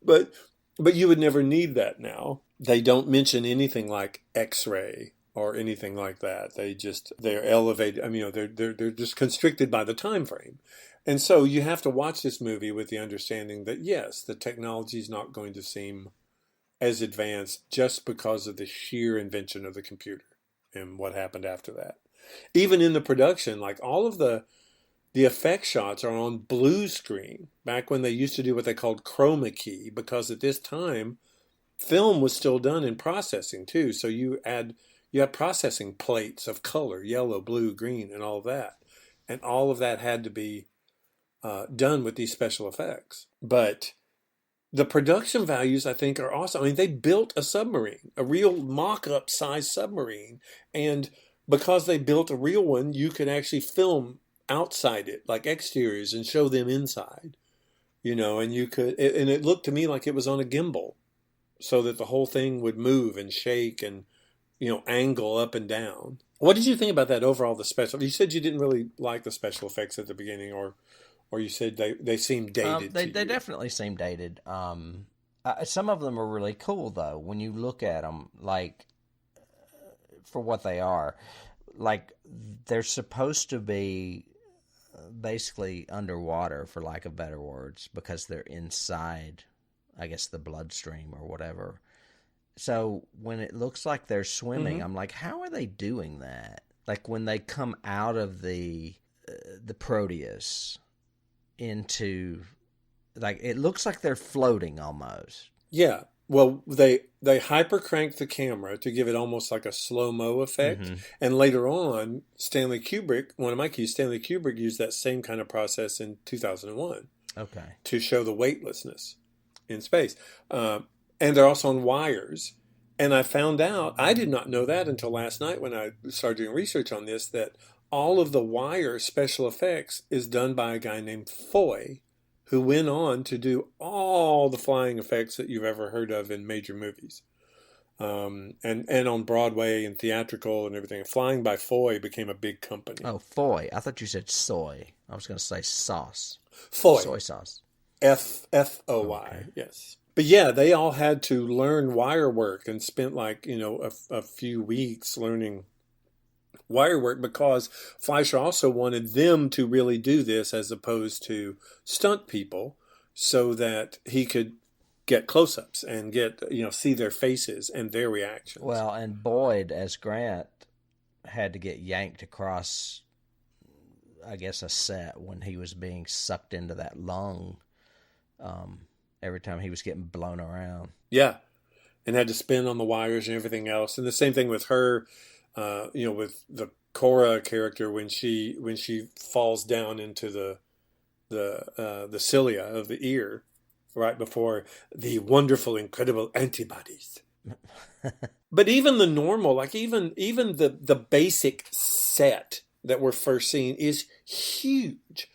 Speaker 2: But you would never need that now. They don't mention anything like X-ray or anything like that. They're elevated. I mean, they're just constricted by the time frame. And so you have to watch this movie with the understanding that, yes, the technology is not going to seem as advanced just because of the sheer invention of the computer and what happened after that. Even in the production, like all of the effect shots are on blue screen, back when they used to do what they called chroma key, because at this time, film was still done in processing too. So you had processing plates of color, yellow, blue, green, and all of that. And all of that had to be done with these special effects. But the production values, I think, are awesome. I mean, they built a submarine, a real mock-up size submarine. And because they built a real one, you could actually film outside it, like exteriors, and show them inside, and you could, and it looked to me like it was on a gimbal so that the whole thing would move and shake and, angle up and down. What did you think about that overall, the special? You said you didn't really like the special effects at the beginning, or you said they seemed dated.
Speaker 1: They definitely seem dated. Some of them are really cool, though, when you look at them, like, for what they are. Like, they're supposed to be basically underwater, for lack of better words, because they're inside, I guess, the bloodstream or whatever. So when it looks like they're swimming, I'm like, how are they doing that? Like when they come out of the Proteus into, like, it looks like they're floating almost.
Speaker 2: Yeah. Well, they hyper cranked the camera to give it almost like a slow-mo effect. And later on, Stanley Kubrick used that same kind of process in 2001.
Speaker 1: Okay.
Speaker 2: To show the weightlessness in space. And they're also on wires. And I found out, I did not know that until last night when I started doing research on this, that all of the wire special effects is done by a guy named Foy, who went on to do all the flying effects that you've ever heard of in major movies. And on Broadway and theatrical and everything. Flying by Foy became a big company.
Speaker 1: Oh, Foy. I thought you said soy. I was going to say sauce.
Speaker 2: Foy.
Speaker 1: Soy sauce.
Speaker 2: F-O-Y, okay. Yes. But yeah, they all had to learn wire work and spent a few weeks learning wire work, because Fleisher also wanted them to really do this as opposed to stunt people, so that he could get close-ups and get, see their faces and their reactions.
Speaker 1: Well, and Boyd as Grant had to get yanked across, I guess, a set when he was being sucked into that lung every time he was getting blown around.
Speaker 2: Yeah, and had to spin on the wires and everything else. And the same thing with her, with the Cora character when she falls down into the cilia of the ear right before the wonderful, incredible antibodies. But even the normal, like even the basic set that we're first seeing is huge.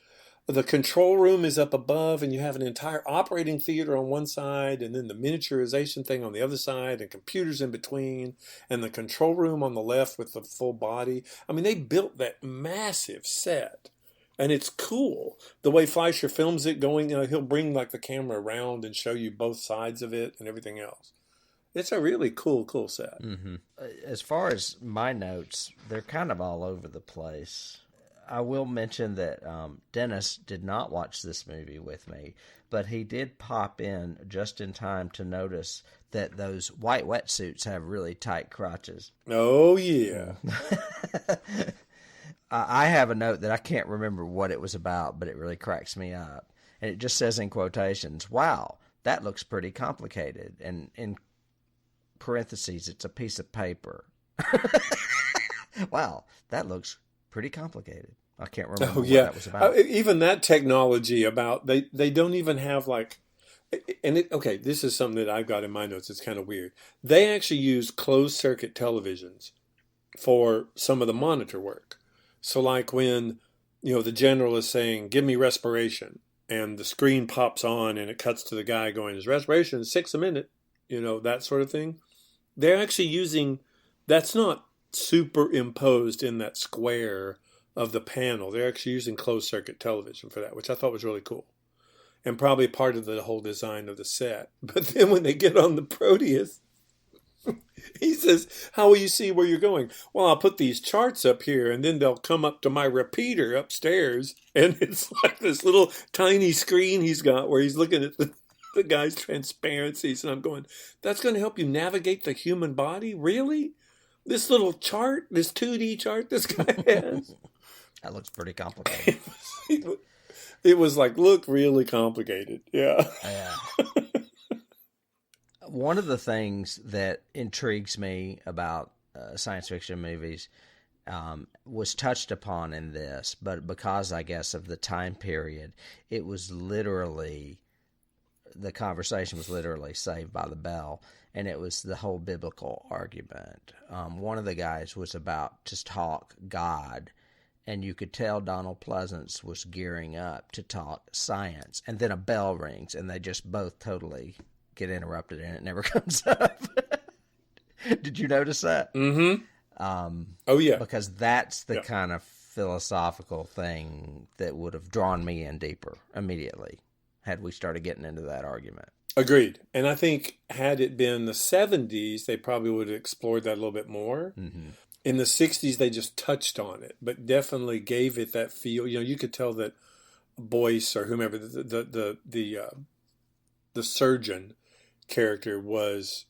Speaker 2: The control room is up above, and you have an entire operating theater on one side, and then the miniaturization thing on the other side, and computers in between, and the control room on the left with the full body. I mean, they built that massive set, and it's cool. The way Fleischer films it going, he'll bring like the camera around and show you both sides of it and everything else. It's a really cool set.
Speaker 1: As far as my notes, they're kind of all over the place. I will mention that Dennis did not watch this movie with me, but he did pop in just in time to notice that those white wetsuits have really tight crotches.
Speaker 2: Oh, yeah.
Speaker 1: I have a note that I can't remember what it was about, but it really cracks me up. And it just says in quotations, "Wow, that looks pretty complicated." And in parentheses, it's a piece of paper. Wow, that looks pretty complicated. I can't remember what that was about.
Speaker 2: Even that technology about, they don't even have like, okay, this is something that I've got in my notes. It's kind of weird. They actually use closed circuit televisions for some of the monitor work. So like when, the general is saying, "Give me respiration," and the screen pops on and it cuts to the guy going, "His respiration is 6 a minute," that sort of thing. They're actually using, that's not superimposed in that square of the panel. They're actually using closed circuit television for that, which I thought was really cool. And probably part of the whole design of the set. But then when they get on the Proteus, he says, "How will you see where you're going?" "Well, I'll put these charts up here and then they'll come up to my repeater upstairs." And it's like this little tiny screen he's got where he's looking at the guy's transparencies. And I'm going, that's going to help you navigate the human body? Really? This little chart, this 2D chart this guy has?
Speaker 1: That looks pretty complicated.
Speaker 2: It was like, look really complicated. Yeah.
Speaker 1: One of the things that intrigues me about science fiction movies was touched upon in this, but because, I guess, of the time period, it was literally, the conversation was literally Saved by the Bell, and it was the whole biblical argument. One of the guys was about to talk God, and you could tell Donald Pleasance was gearing up to talk science, and then a bell rings, and they just both totally get interrupted, and it never comes up. Did you notice that?
Speaker 2: Mm-hmm. Oh, yeah.
Speaker 1: Because that's the kind of philosophical thing that would have drawn me in deeper immediately had we started getting into that argument.
Speaker 2: Agreed. And I think had it been the 70s, they probably would have explored that a little bit more.
Speaker 1: Mm-hmm.
Speaker 2: In the 60s, they just touched on it, but definitely gave it that feel. You could tell that Boyce or whomever, the surgeon character, was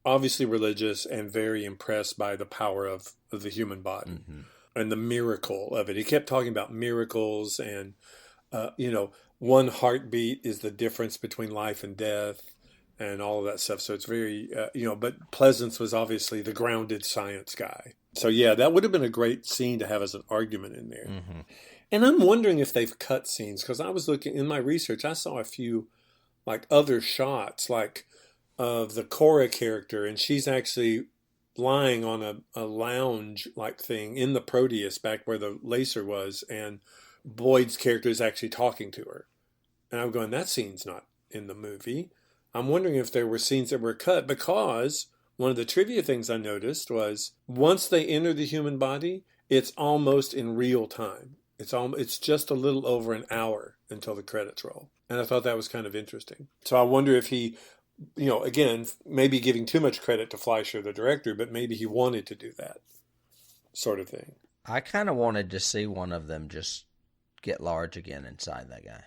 Speaker 2: obviously religious and very impressed by the power of the human body. Mm-hmm. And the miracle of it. He kept talking about miracles and, one heartbeat is the difference between life and death and all of that stuff. So it's very, but Pleasance was obviously the grounded science guy. So yeah, that would have been a great scene to have as an argument in there. Mm-hmm. And I'm wondering if they've cut scenes, because I was looking in my research, I saw a few like other shots, like of the Cora character, and she's actually lying on a lounge like thing in the Proteus back where the laser was, and Boyd's character is actually talking to her. And I'm going, that scene's not in the movie. I'm wondering if there were scenes that were cut, because one of the trivia things I noticed was once they enter the human body, it's almost in real time. It's just a little over an hour until the credits roll. And I thought that was kind of interesting. So I wonder if he, again, maybe giving too much credit to Fleisher, the director, but maybe he wanted to do that sort of thing.
Speaker 1: I kind of wanted to see one of them just get large again inside that guy.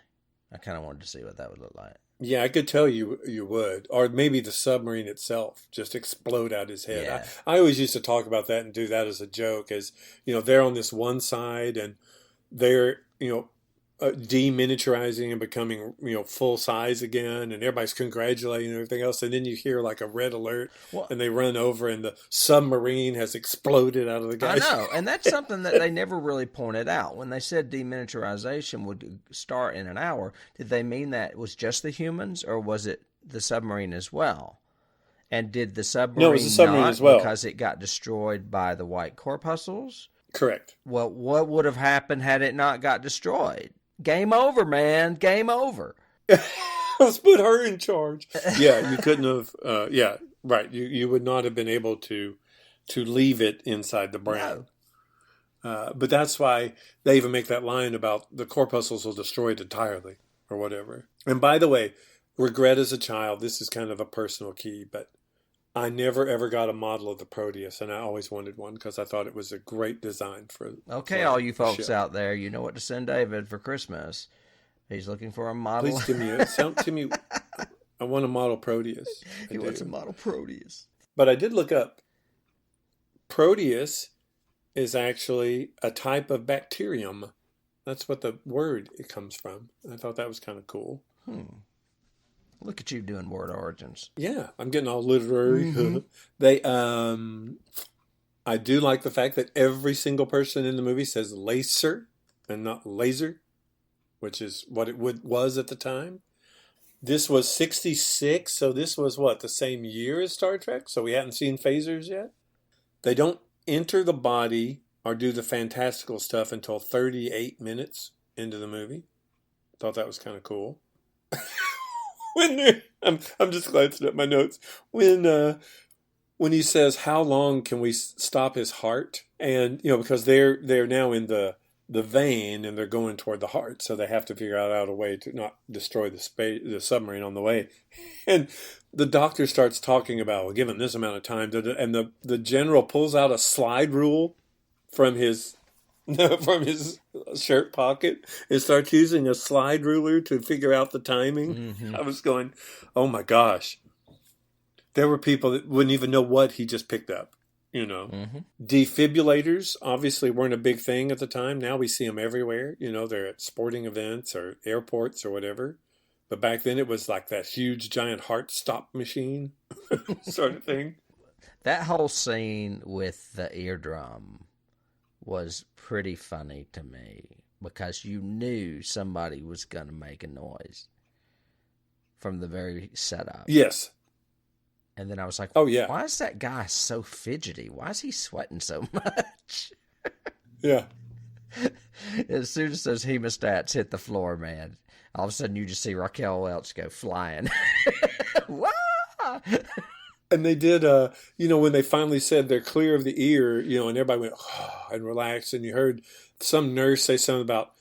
Speaker 1: I kind of wanted to see what that would look like.
Speaker 2: Yeah, I could tell you would. Or maybe the submarine itself just explode out his head. Yeah. I always used to talk about that and do that as a joke, as, they're on this one side and they're, deminiaturizing and becoming, full size again, and everybody's congratulating and everything else. And then you hear like a red alert, and they run over, and the submarine has exploded out of the guy's
Speaker 1: I know, and that's something that they never really pointed out. When they said deminiaturization would start in an hour, did they mean that it was just the humans, or was it the submarine as well? And did the submarine
Speaker 2: No, it was the submarine as well,
Speaker 1: because it got destroyed by the white corpuscles?
Speaker 2: Correct.
Speaker 1: Well, what would have happened had it not got destroyed? Game over, man. Game over.
Speaker 2: Let's put her in charge. Yeah, you couldn't have. Yeah, right. You would not have been able to leave it inside the brain. No. But that's why they even make that line about the corpuscles will destroy it entirely or whatever. And by the way, regret as a child, this is kind of a personal key, but I never ever got a model of the Proteus, and I always wanted one because I thought it was a great design
Speaker 1: Okay,
Speaker 2: for
Speaker 1: all you folks
Speaker 2: ship.
Speaker 1: out there, you know what to send David for Christmas. He's looking for a model.
Speaker 2: Please give me I want a model Proteus.
Speaker 1: He wants a model Proteus.
Speaker 2: But I did look up. Proteus is actually a type of bacterium. That's what the word it comes from. I thought that was kind of cool.
Speaker 1: Look at you doing word origins.
Speaker 2: Yeah, I'm getting all literary.
Speaker 1: Mm-hmm.
Speaker 2: I do like the fact that every single person in the movie says laser and not laser, which is what it was at the time. This was 1966, so this was the same year as Star Trek, so we hadn't seen phasers yet. They don't enter the body or do the fantastical stuff until 38 minutes into the movie. Thought that was kind of cool. I'm just glancing at my notes. When he says, "How long can we stop his heart?" And because they're now in the vein and they're going toward the heart, so they have to figure out a way to not destroy the submarine on the way. And the doctor starts talking about, well, given this amount of time, and the general pulls out a slide rule from his shirt pocket and starts using a slide ruler to figure out the timing. Mm-hmm. I was going, oh my gosh. There were people that wouldn't even know what he just picked up, Mm-hmm. Defibrillators obviously weren't a big thing at the time. Now we see them everywhere. They're at sporting events or airports or whatever. But back then it was like that huge giant heart stop machine sort of thing.
Speaker 1: That whole scene with the eardrum was pretty funny to me because you knew somebody was going to make a noise from the very setup.
Speaker 2: Yes.
Speaker 1: And then I was like,
Speaker 2: oh, yeah.
Speaker 1: Why is that guy so fidgety? Why is he sweating so much?
Speaker 2: Yeah.
Speaker 1: As soon as those hemostats hit the floor, man, all of a sudden you just see Raquel Welch go flying.
Speaker 2: And they did, when they finally said they're clear of the ear, and everybody went, oh, and relaxed. And you heard some nurse say something about,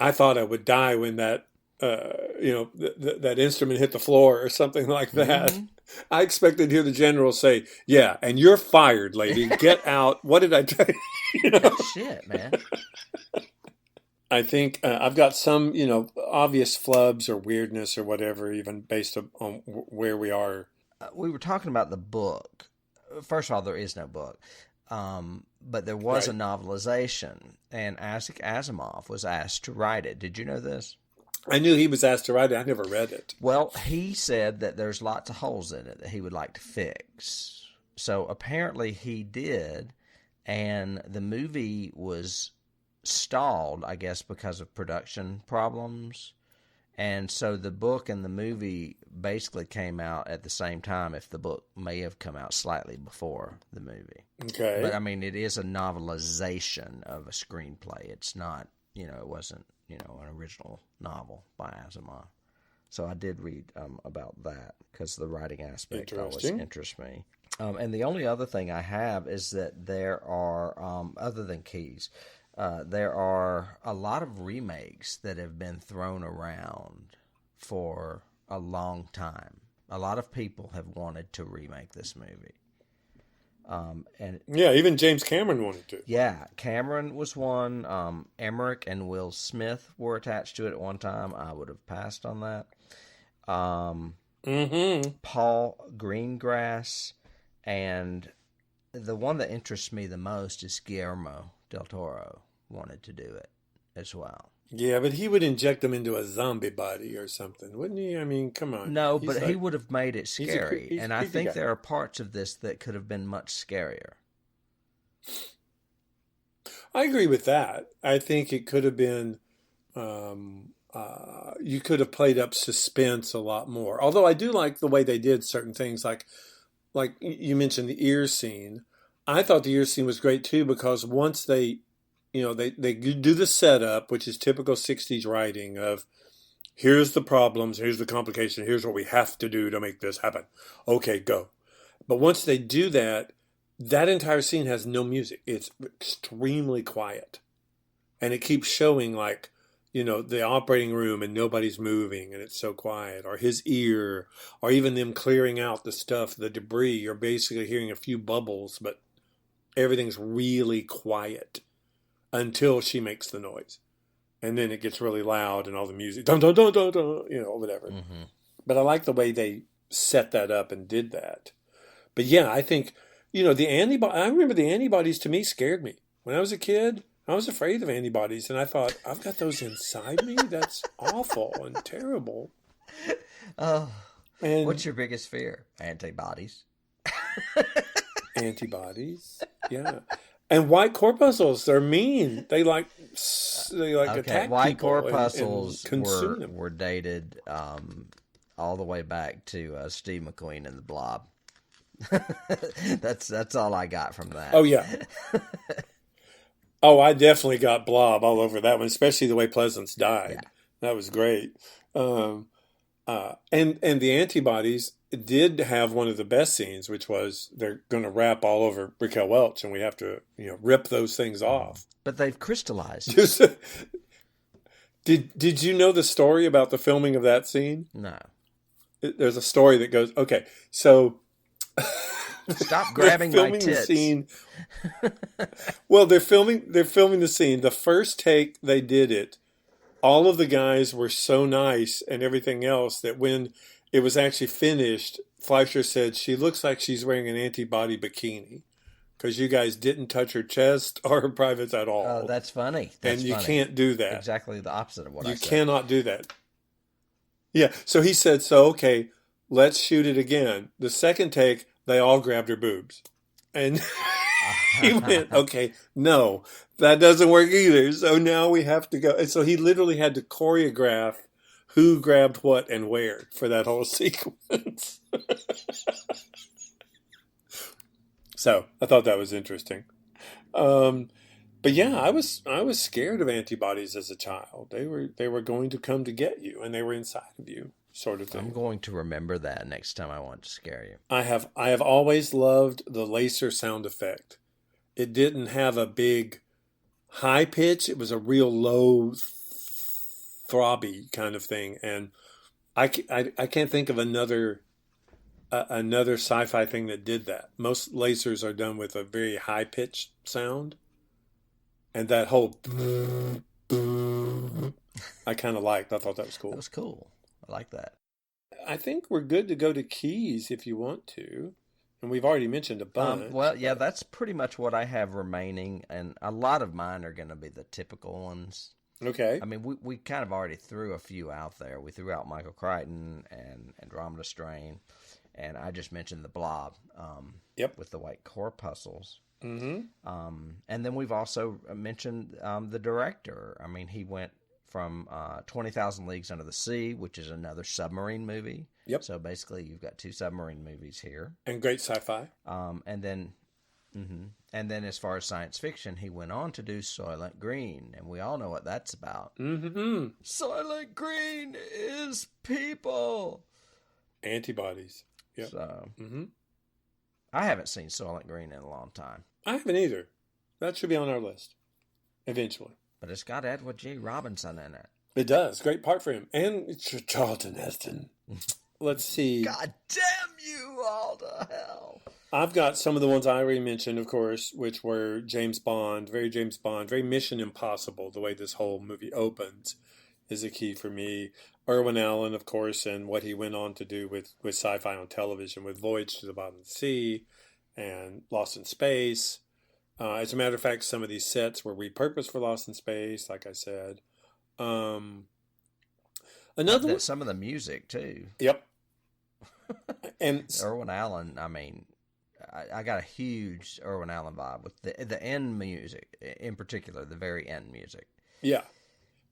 Speaker 2: I thought I would die when that, that instrument hit the floor or something like that. Mm-hmm. I expected to hear the general say, yeah, and you're fired, lady. Get out. What did I tell you?
Speaker 1: Shit, man.
Speaker 2: I think I've got some, obvious flubs or weirdness or whatever, even based on where we are.
Speaker 1: We were talking about the book. First of all, there is no book. But there was a novelization, and Isaac Asimov was asked to write it. Did you know this?
Speaker 2: I knew he was asked to write it. I never read it.
Speaker 1: Well, he said that there's lots of holes in it that he would like to fix. So apparently he did, and the movie was stalled, I guess, because of production problems. And so the book and the movie basically came out at the same time, if the book may have come out slightly before the movie.
Speaker 2: Okay.
Speaker 1: But, I mean, it is a novelization of a screenplay. It's not, it wasn't, an original novel by Asimov. So I did read about that because the writing aspect always interests me. And the only other thing I have is that there are, other than Keys, there are a lot of remakes that have been thrown around for a long time. A lot of people have wanted to remake this movie. And
Speaker 2: yeah, even James Cameron wanted to.
Speaker 1: Yeah, Cameron was one. Emmerich and Will Smith were attached to it at one time. I would have passed on that. Paul Greengrass, and the one that interests me the most is Guillermo del Toro wanted to do it as well.
Speaker 2: Yeah, but he would inject them into a zombie body or something, wouldn't he? I mean, come on.
Speaker 1: No, but he would have made it scary. And I think there are parts of this that could have been much scarier.
Speaker 2: I agree with that. I think it could have been, you could have played up suspense a lot more. Although I do like the way they did certain things, like you mentioned the ear scene. I thought the ear scene was great too, because once they do the setup, which is typical 60s writing of, here's the problems, here's the complication, here's what we have to do to make this happen. Okay, go. But once they do that, that entire scene has no music. It's extremely quiet. And it keeps showing the operating room and nobody's moving and it's so quiet, or his ear, or even them clearing out the stuff, the debris. You're basically hearing a few bubbles, but everything's really quiet until she makes the noise. And then it gets really loud and all the music, dun, dun, dun, dun, dun, whatever. Mm-hmm. But I like the way they set that up and did that. But yeah, I think, I remember the antibodies to me scared me. When I was a kid, I was afraid of antibodies. And I thought, I've got those inside me? That's awful and terrible.
Speaker 1: Oh, and what's your biggest fear? Antibodies.
Speaker 2: Antibodies, yeah. And white corpuscles, they're mean. They like attack
Speaker 1: white
Speaker 2: people.
Speaker 1: Corpuscles
Speaker 2: and consume them.
Speaker 1: were dated all the way back to Steve McQueen and the Blob. That's all I got from that.
Speaker 2: Oh yeah. Oh, I definitely got Blob all over that one, especially the way Pleasance died. Yeah. That was great. And the antibodies did have one of the best scenes, which was they're going to wrap all over Raquel Welch, and we have to rip those things off.
Speaker 1: But they've crystallized.
Speaker 2: Did you know the story about the filming of that scene?
Speaker 1: No.
Speaker 2: There's a story that goes, okay, so
Speaker 1: stop grabbing my tits.
Speaker 2: The scene. Well, they're filming the scene. The first take they did it, all of the guys were so nice and everything else that when it was actually finished, Fleisher said, she looks like she's wearing an antibody bikini because you guys didn't touch her chest or her privates at all.
Speaker 1: Oh, that's funny.
Speaker 2: And you can't do that.
Speaker 1: Exactly the opposite of what I said.
Speaker 2: You cannot do that. Yeah. So he said, okay, let's shoot it again. The second take, they all grabbed her boobs. And he went, okay, no, that doesn't work either. So now we have to go. And so he literally had to choreograph who grabbed what and where for that whole sequence. So I thought that was interesting. But yeah, I was scared of antibodies as a child. They were going to come to get you, and they were inside of you, sort of thing.
Speaker 1: I'm going to remember that next time I want to scare you.
Speaker 2: I have always loved the laser sound effect. It didn't have a big high pitch. It was a real low throbby kind of thing, and I can't think of another sci-fi thing that did that. Most lasers are done with a very high pitched sound, and that whole I kind of liked. I thought that was cool.
Speaker 1: That was cool. I like that.
Speaker 2: I think we're good to go to keys if you want to, and we've already mentioned a bunch.
Speaker 1: Well, yeah, that's pretty much what I have remaining, and a lot of mine are going to be the typical ones.
Speaker 2: Okay.
Speaker 1: I mean, we kind of already threw a few out there. We threw out Michael Chrichton and Andromeda Strain, and I just mentioned the Blob.
Speaker 2: Yep.
Speaker 1: With the white corpuscles.
Speaker 2: Mm-hmm.
Speaker 1: And then we've also mentioned the director. I mean, he went from 20,000 Leagues Under the Sea, which is another submarine movie.
Speaker 2: Yep.
Speaker 1: So basically, you've got two submarine movies here.
Speaker 2: And great sci-fi.
Speaker 1: And then as far as science fiction, he went on to do Soylent Green, and we all know what that's about.
Speaker 2: Mm-hmm.
Speaker 1: Soylent Green is people.
Speaker 2: Antibodies. Yep.
Speaker 1: So, I haven't seen Soylent Green in a long time.
Speaker 2: I haven't either. That should be on our list eventually.
Speaker 1: But it's got Edward G. Robinson in it.
Speaker 2: It does. Great part for him. And it's Charlton Heston. Let's see.
Speaker 1: God damn you all to hell.
Speaker 2: I've got some of the ones I already mentioned, of course, which were James Bond, very Mission Impossible. The way this whole movie opens is a key for me. Irwin Allen, of course, and what he went on to do with sci-fi on television with Voyage to the Bottom of the Sea and Lost in Space. As a matter of fact, some of these sets were repurposed for Lost in Space, like I said. Some
Speaker 1: of the music, too.
Speaker 2: Yep. And
Speaker 1: Irwin Allen, I mean, I got a huge Irwin Allen vibe with the end music, in particular, the very end music.
Speaker 2: Yeah.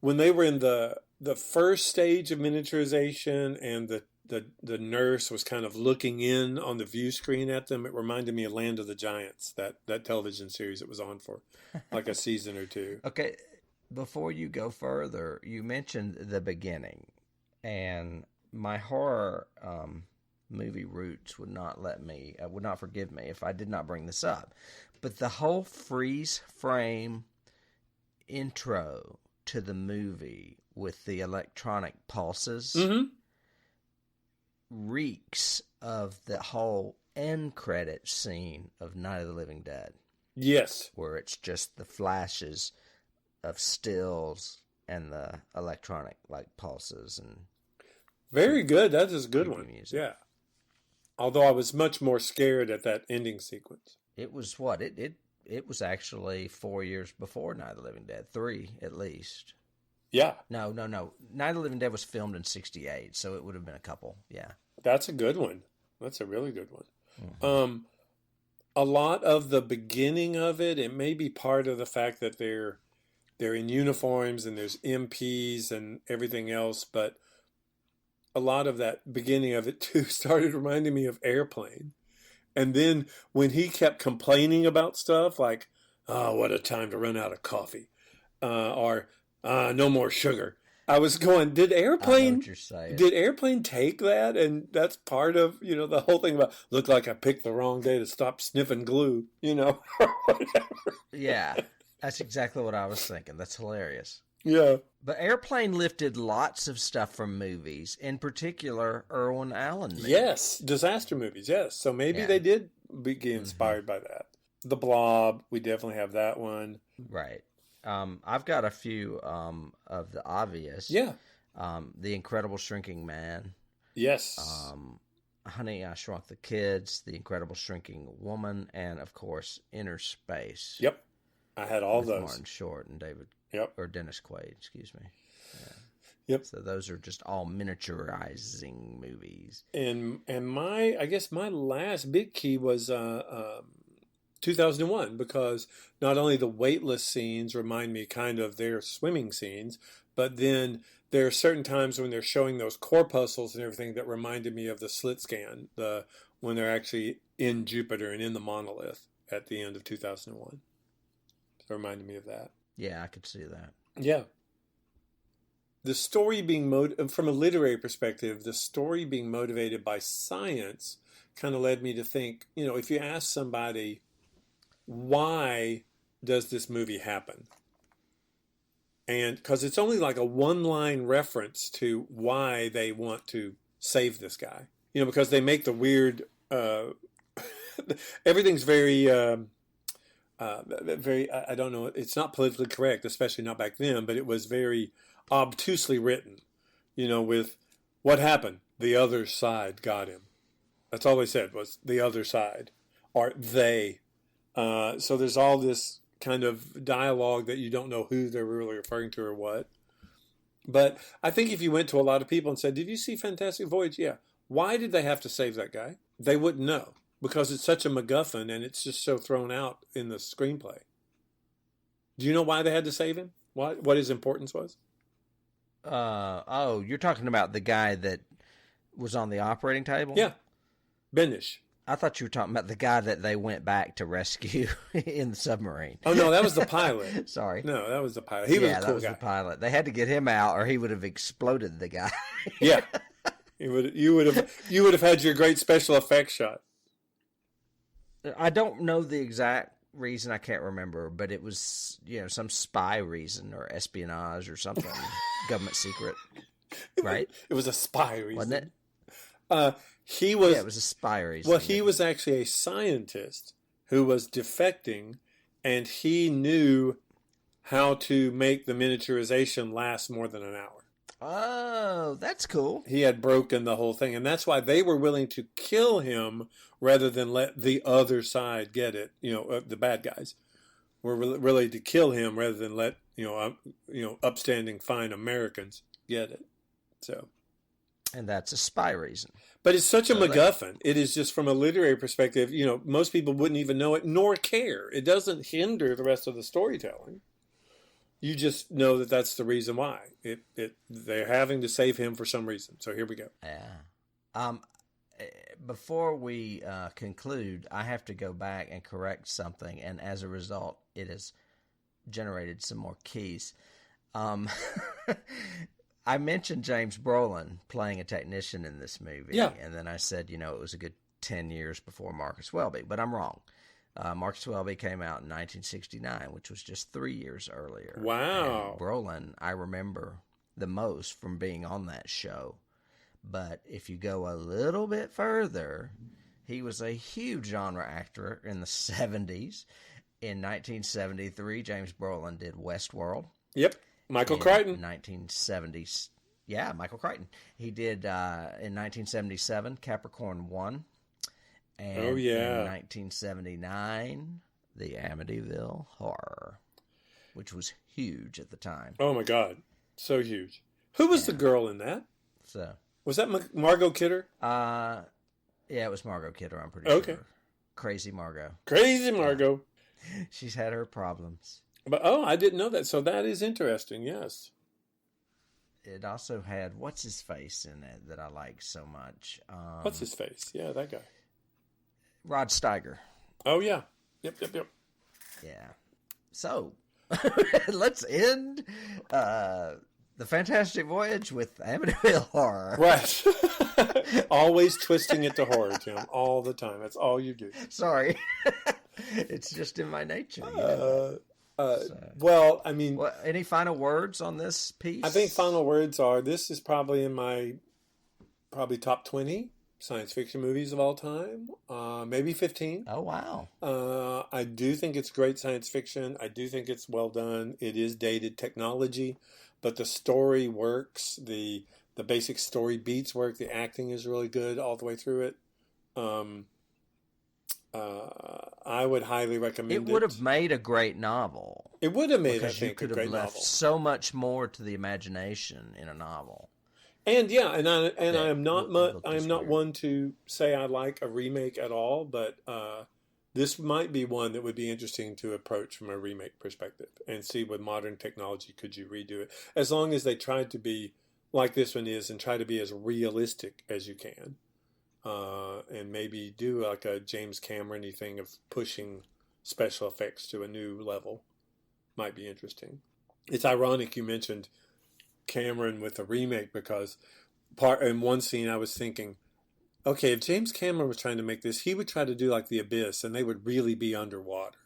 Speaker 2: When they were in the first stage of miniaturization and the nurse was kind of looking in on the view screen at them, it reminded me of Land of the Giants, that television series it was on for like a season or two. Okay,
Speaker 1: before you go further, you mentioned the beginning, and my horror movie roots would not forgive me if I did not bring this up. But the whole freeze frame intro to the movie with the electronic pulses reeks of the whole end credit scene of Night of the Living Dead.
Speaker 2: Yes.
Speaker 1: Where it's just the flashes of stills and the electronic pulses and
Speaker 2: very good. That is a good one.
Speaker 1: Music.
Speaker 2: Yeah. Although I was much more scared at that ending sequence.
Speaker 1: It was what? It was actually 4 years before Night of the Living Dead. 3 at least.
Speaker 2: Yeah.
Speaker 1: No. Night of the Living Dead was filmed in 1968, so it would have been a couple. Yeah.
Speaker 2: That's a good one. That's a really good one.
Speaker 1: Mm-hmm.
Speaker 2: A lot of the beginning of it may be part of the fact that they're in uniforms and there's MPs and everything else, but a lot of that beginning of it too started reminding me of Airplane. And then when he kept complaining about stuff like, "Oh, what a time to run out of coffee," or "No more sugar," I was going, did Airplane take that? And that's part of, the whole thing about, look like I picked the wrong day to stop sniffing glue, or whatever.
Speaker 1: Yeah, that's exactly what I was thinking. That's hilarious.
Speaker 2: Yeah.
Speaker 1: But Airplane lifted lots of stuff from movies, in particular Irwin Allen movies.
Speaker 2: Yes, disaster movies, yes. So maybe they did get inspired by that. The Blob, we definitely have that one.
Speaker 1: Right. I've got a few of the obvious.
Speaker 2: Yeah.
Speaker 1: The Incredible Shrinking Man.
Speaker 2: Yes.
Speaker 1: Honey, I Shrunk the Kids, The Incredible Shrinking Woman, and, of course, Inner Space.
Speaker 2: Yep. I had all those.
Speaker 1: Martin Short and Dennis Quaid, excuse me. Yeah.
Speaker 2: Yep.
Speaker 1: So those are just all miniaturizing movies.
Speaker 2: And I guess my last big key was 2001, because not only the weightless scenes remind me kind of their swimming scenes, but then there are certain times when they're showing those corpuscles and everything that reminded me of the slit scan, when they're actually in Jupiter and in the monolith at the end of 2001. So it reminded me of that.
Speaker 1: Yeah, I could see that.
Speaker 2: Yeah. The story being from a literary perspective, the story being motivated by science kind of led me to think, if you ask somebody, why does this movie happen? And because it's only like a one-line reference to why they want to save this guy, because they make the weird, everything's very, very, I don't know, it's not politically correct, especially not back then, but it was very obtusely written, with what happened? The other side got him. That's all they said was the other side, or they. So there's all this kind of dialogue that you don't know who they're really referring to or what. But I think if you went to a lot of people and said, did you see Fantastic Voyage? Yeah. Why did they have to save that guy? They wouldn't know, because it's such a MacGuffin and it's just so thrown out in the screenplay. Do you know why they had to save him? What his importance was?
Speaker 1: You're talking about the guy that was on the operating table?
Speaker 2: Yeah. Benish.
Speaker 1: I thought you were talking about the guy that they went back to rescue in the submarine.
Speaker 2: Oh, no, that was the pilot.
Speaker 1: Sorry.
Speaker 2: No, that was the pilot. He was a cool
Speaker 1: that was
Speaker 2: guy.
Speaker 1: The pilot. They had to get him out or he would have exploded the guy.
Speaker 2: Yeah. You would have had your great special effects shot.
Speaker 1: I don't know the exact reason, I can't remember, but it was, some spy reason or espionage or something. Government secret. Right?
Speaker 2: It was a spy reason.
Speaker 1: Wasn't it?
Speaker 2: It was
Speaker 1: a spy reason.
Speaker 2: Well, he was actually a scientist who was defecting, and he knew how to make the miniaturization last more than an hour.
Speaker 1: Oh, that's cool.
Speaker 2: He had broken the whole thing, and that's why they were willing to kill him rather than let the other side get it. The bad guys were really to kill him rather than let upstanding fine Americans get it. So,
Speaker 1: and that's a spy reason.
Speaker 2: But it's such a MacGuffin. It is just from a literary perspective. Most people wouldn't even know it nor care. It doesn't hinder the rest of the storytelling. You just know that that's the reason why. They're having to save him for some reason. So here we go.
Speaker 1: Yeah. Before we conclude, I have to go back and correct something, and as a result, it has generated some more keys. I mentioned James Brolin playing a technician in this movie, and then I said, it was a good 10 years before Marcus Welby, but I'm wrong. Mark Twelby came out in 1969, which was just 3 years earlier.
Speaker 2: Wow.
Speaker 1: And Brolin, I remember the most from being on that show. But if you go a little bit further, he was a huge genre actor in the 70s. In 1973, James Brolin did Westworld.
Speaker 2: Yep. Michael Chrichton.
Speaker 1: 1970s. Yeah, Michael Chrichton. He did, in 1977, Capricorn 1. And in 1979, The Amityville Horror, which was huge at the time.
Speaker 2: Oh, my God. So huge. Who was the girl in that? Was that Margot Kidder?
Speaker 1: Yeah, it was Margot Kidder, I'm pretty sure. Crazy Margot.
Speaker 2: Crazy Margot.
Speaker 1: Yeah. She's had her problems.
Speaker 2: But, I didn't know that. So that is interesting, yes.
Speaker 1: It also had, what's his face in it that I like so much?
Speaker 2: What's his face? Yeah, that guy.
Speaker 1: Rod Steiger.
Speaker 2: Oh, yeah. Yep.
Speaker 1: Yeah. So, let's end the Fantastic Voyage with Amityville Horror.
Speaker 2: Right. Always twisting it to horror, Tim. All the time. That's all you do.
Speaker 1: Sorry. It's just in my nature.
Speaker 2: Well, I mean...
Speaker 1: any final words on this piece?
Speaker 2: I think final words are, this is probably in my top 20 science fiction movies of all time. Maybe 15.
Speaker 1: Oh, wow.
Speaker 2: I do think it's great science fiction. I do think it's well done. It is dated technology, but the story works. The basic story beats work. The acting is really good all the way through it. I would highly recommend it.
Speaker 1: It would have made a great novel.
Speaker 2: It would have made,
Speaker 1: I
Speaker 2: think,
Speaker 1: you could
Speaker 2: a great
Speaker 1: have left
Speaker 2: novel.
Speaker 1: So much more to the imagination in a novel.
Speaker 2: And I am not one to say I like a remake at all, but this might be one that would be interesting to approach from a remake perspective and see with modern technology could you redo it, as long as they tried to be like this one is and try to be as realistic as you can, and maybe do like a James Cameron-y thing of pushing special effects to a new level. Might be interesting. It's ironic you mentioned Cameron with a remake, because in one scene I was thinking, okay, if James Cameron was trying to make this, he would try to do like The Abyss, and they would really be underwater,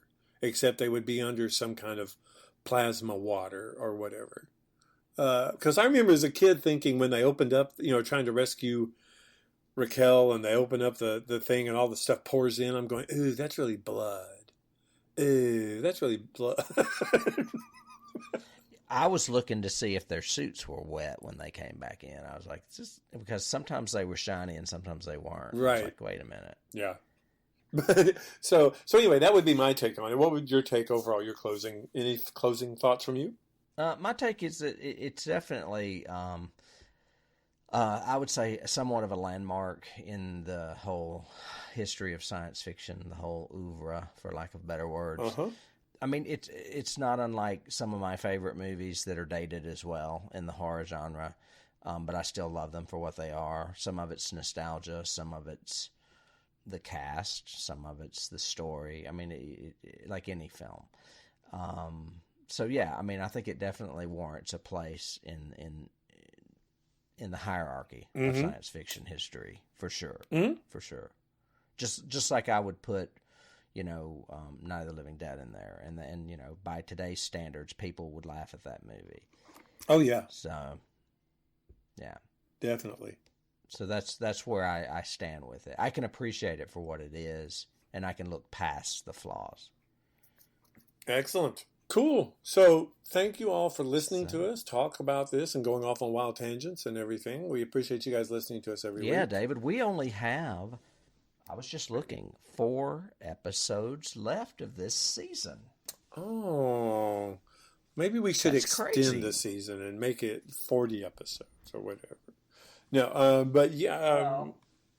Speaker 2: except they would be under some kind of plasma water or whatever. Because I remember as a kid thinking when they opened up, trying to rescue Raquel, and they open up the thing and all the stuff pours in, I'm going, ooh, that's really blood. Ooh, that's really blood.
Speaker 1: I was looking to see if their suits were wet when they came back in. I was like, just because sometimes they were shiny and sometimes they weren't.
Speaker 2: Right.
Speaker 1: I was like, wait a minute.
Speaker 2: Yeah. So anyway, that would be my take on it. What would your take overall? Any closing thoughts from you?
Speaker 1: My take is that it's definitely, I would say, somewhat of a landmark in the whole history of science fiction, the whole oeuvre, for lack of better words.
Speaker 2: Uh-huh.
Speaker 1: I mean, it's not unlike some of my favorite movies that are dated as well in the horror genre, but I still love them for what they are. Some of it's nostalgia, some of it's the cast, some of it's the story. I mean, like any film. So yeah, I mean, I think it definitely warrants a place in the hierarchy of science fiction history, for sure, for sure. Just like I would put, Night of the Living Dead in there, and by today's standards, people would laugh at that movie.
Speaker 2: Oh yeah.
Speaker 1: So, yeah,
Speaker 2: definitely.
Speaker 1: So that's where I stand with it. I can appreciate it for what it is, and I can look past the flaws.
Speaker 2: Excellent. Cool. So thank you all for listening to us talk about this and going off on wild tangents and everything. We appreciate you guys listening to us every week.
Speaker 1: Yeah, David, we only have, I was just looking, 4 episodes left of this season.
Speaker 2: Oh, maybe we should extend the season and make it 40 episodes or whatever. No, but yeah.
Speaker 1: Well,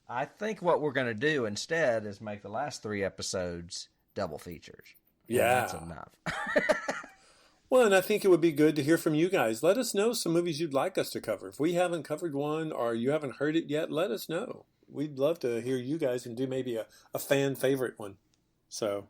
Speaker 1: I think what we're going to do instead is make the last 3 episodes double features.
Speaker 2: Yeah.
Speaker 1: That's enough.
Speaker 2: Well, and I think it would be good to hear from you guys. Let us know some movies you'd like us to cover. If we haven't covered one or you haven't heard it yet, let us know. We'd love to hear you guys and do maybe a fan favorite one. So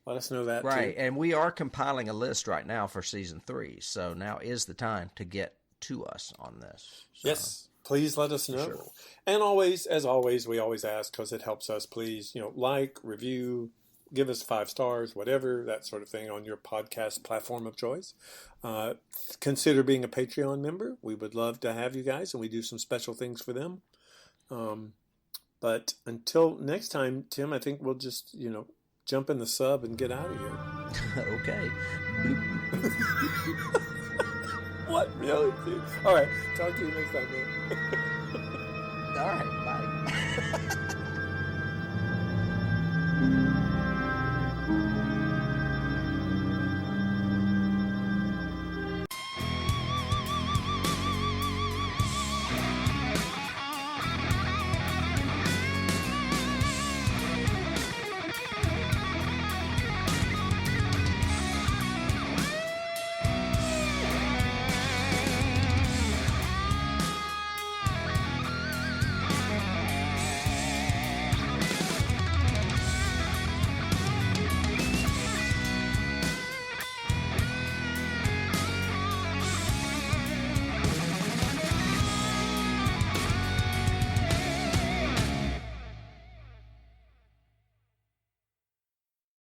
Speaker 2: let us know that
Speaker 1: right.
Speaker 2: too.
Speaker 1: And we are compiling a list right now for season 3. So now is the time to get to us on this. So,
Speaker 2: yes. Please let us know.
Speaker 1: Sure.
Speaker 2: And always, as always, we always ask, because it helps us, please, like, review, give us 5 stars, whatever, that sort of thing on your podcast platform of choice. Consider being a Patreon member. We would love to have you guys, and we do some special things for them. But until next time, Tim, I think we'll just, jump in the sub and get out of here.
Speaker 1: Okay.
Speaker 2: What? Really? All right. Talk to you next time, man.
Speaker 1: All right. Bye.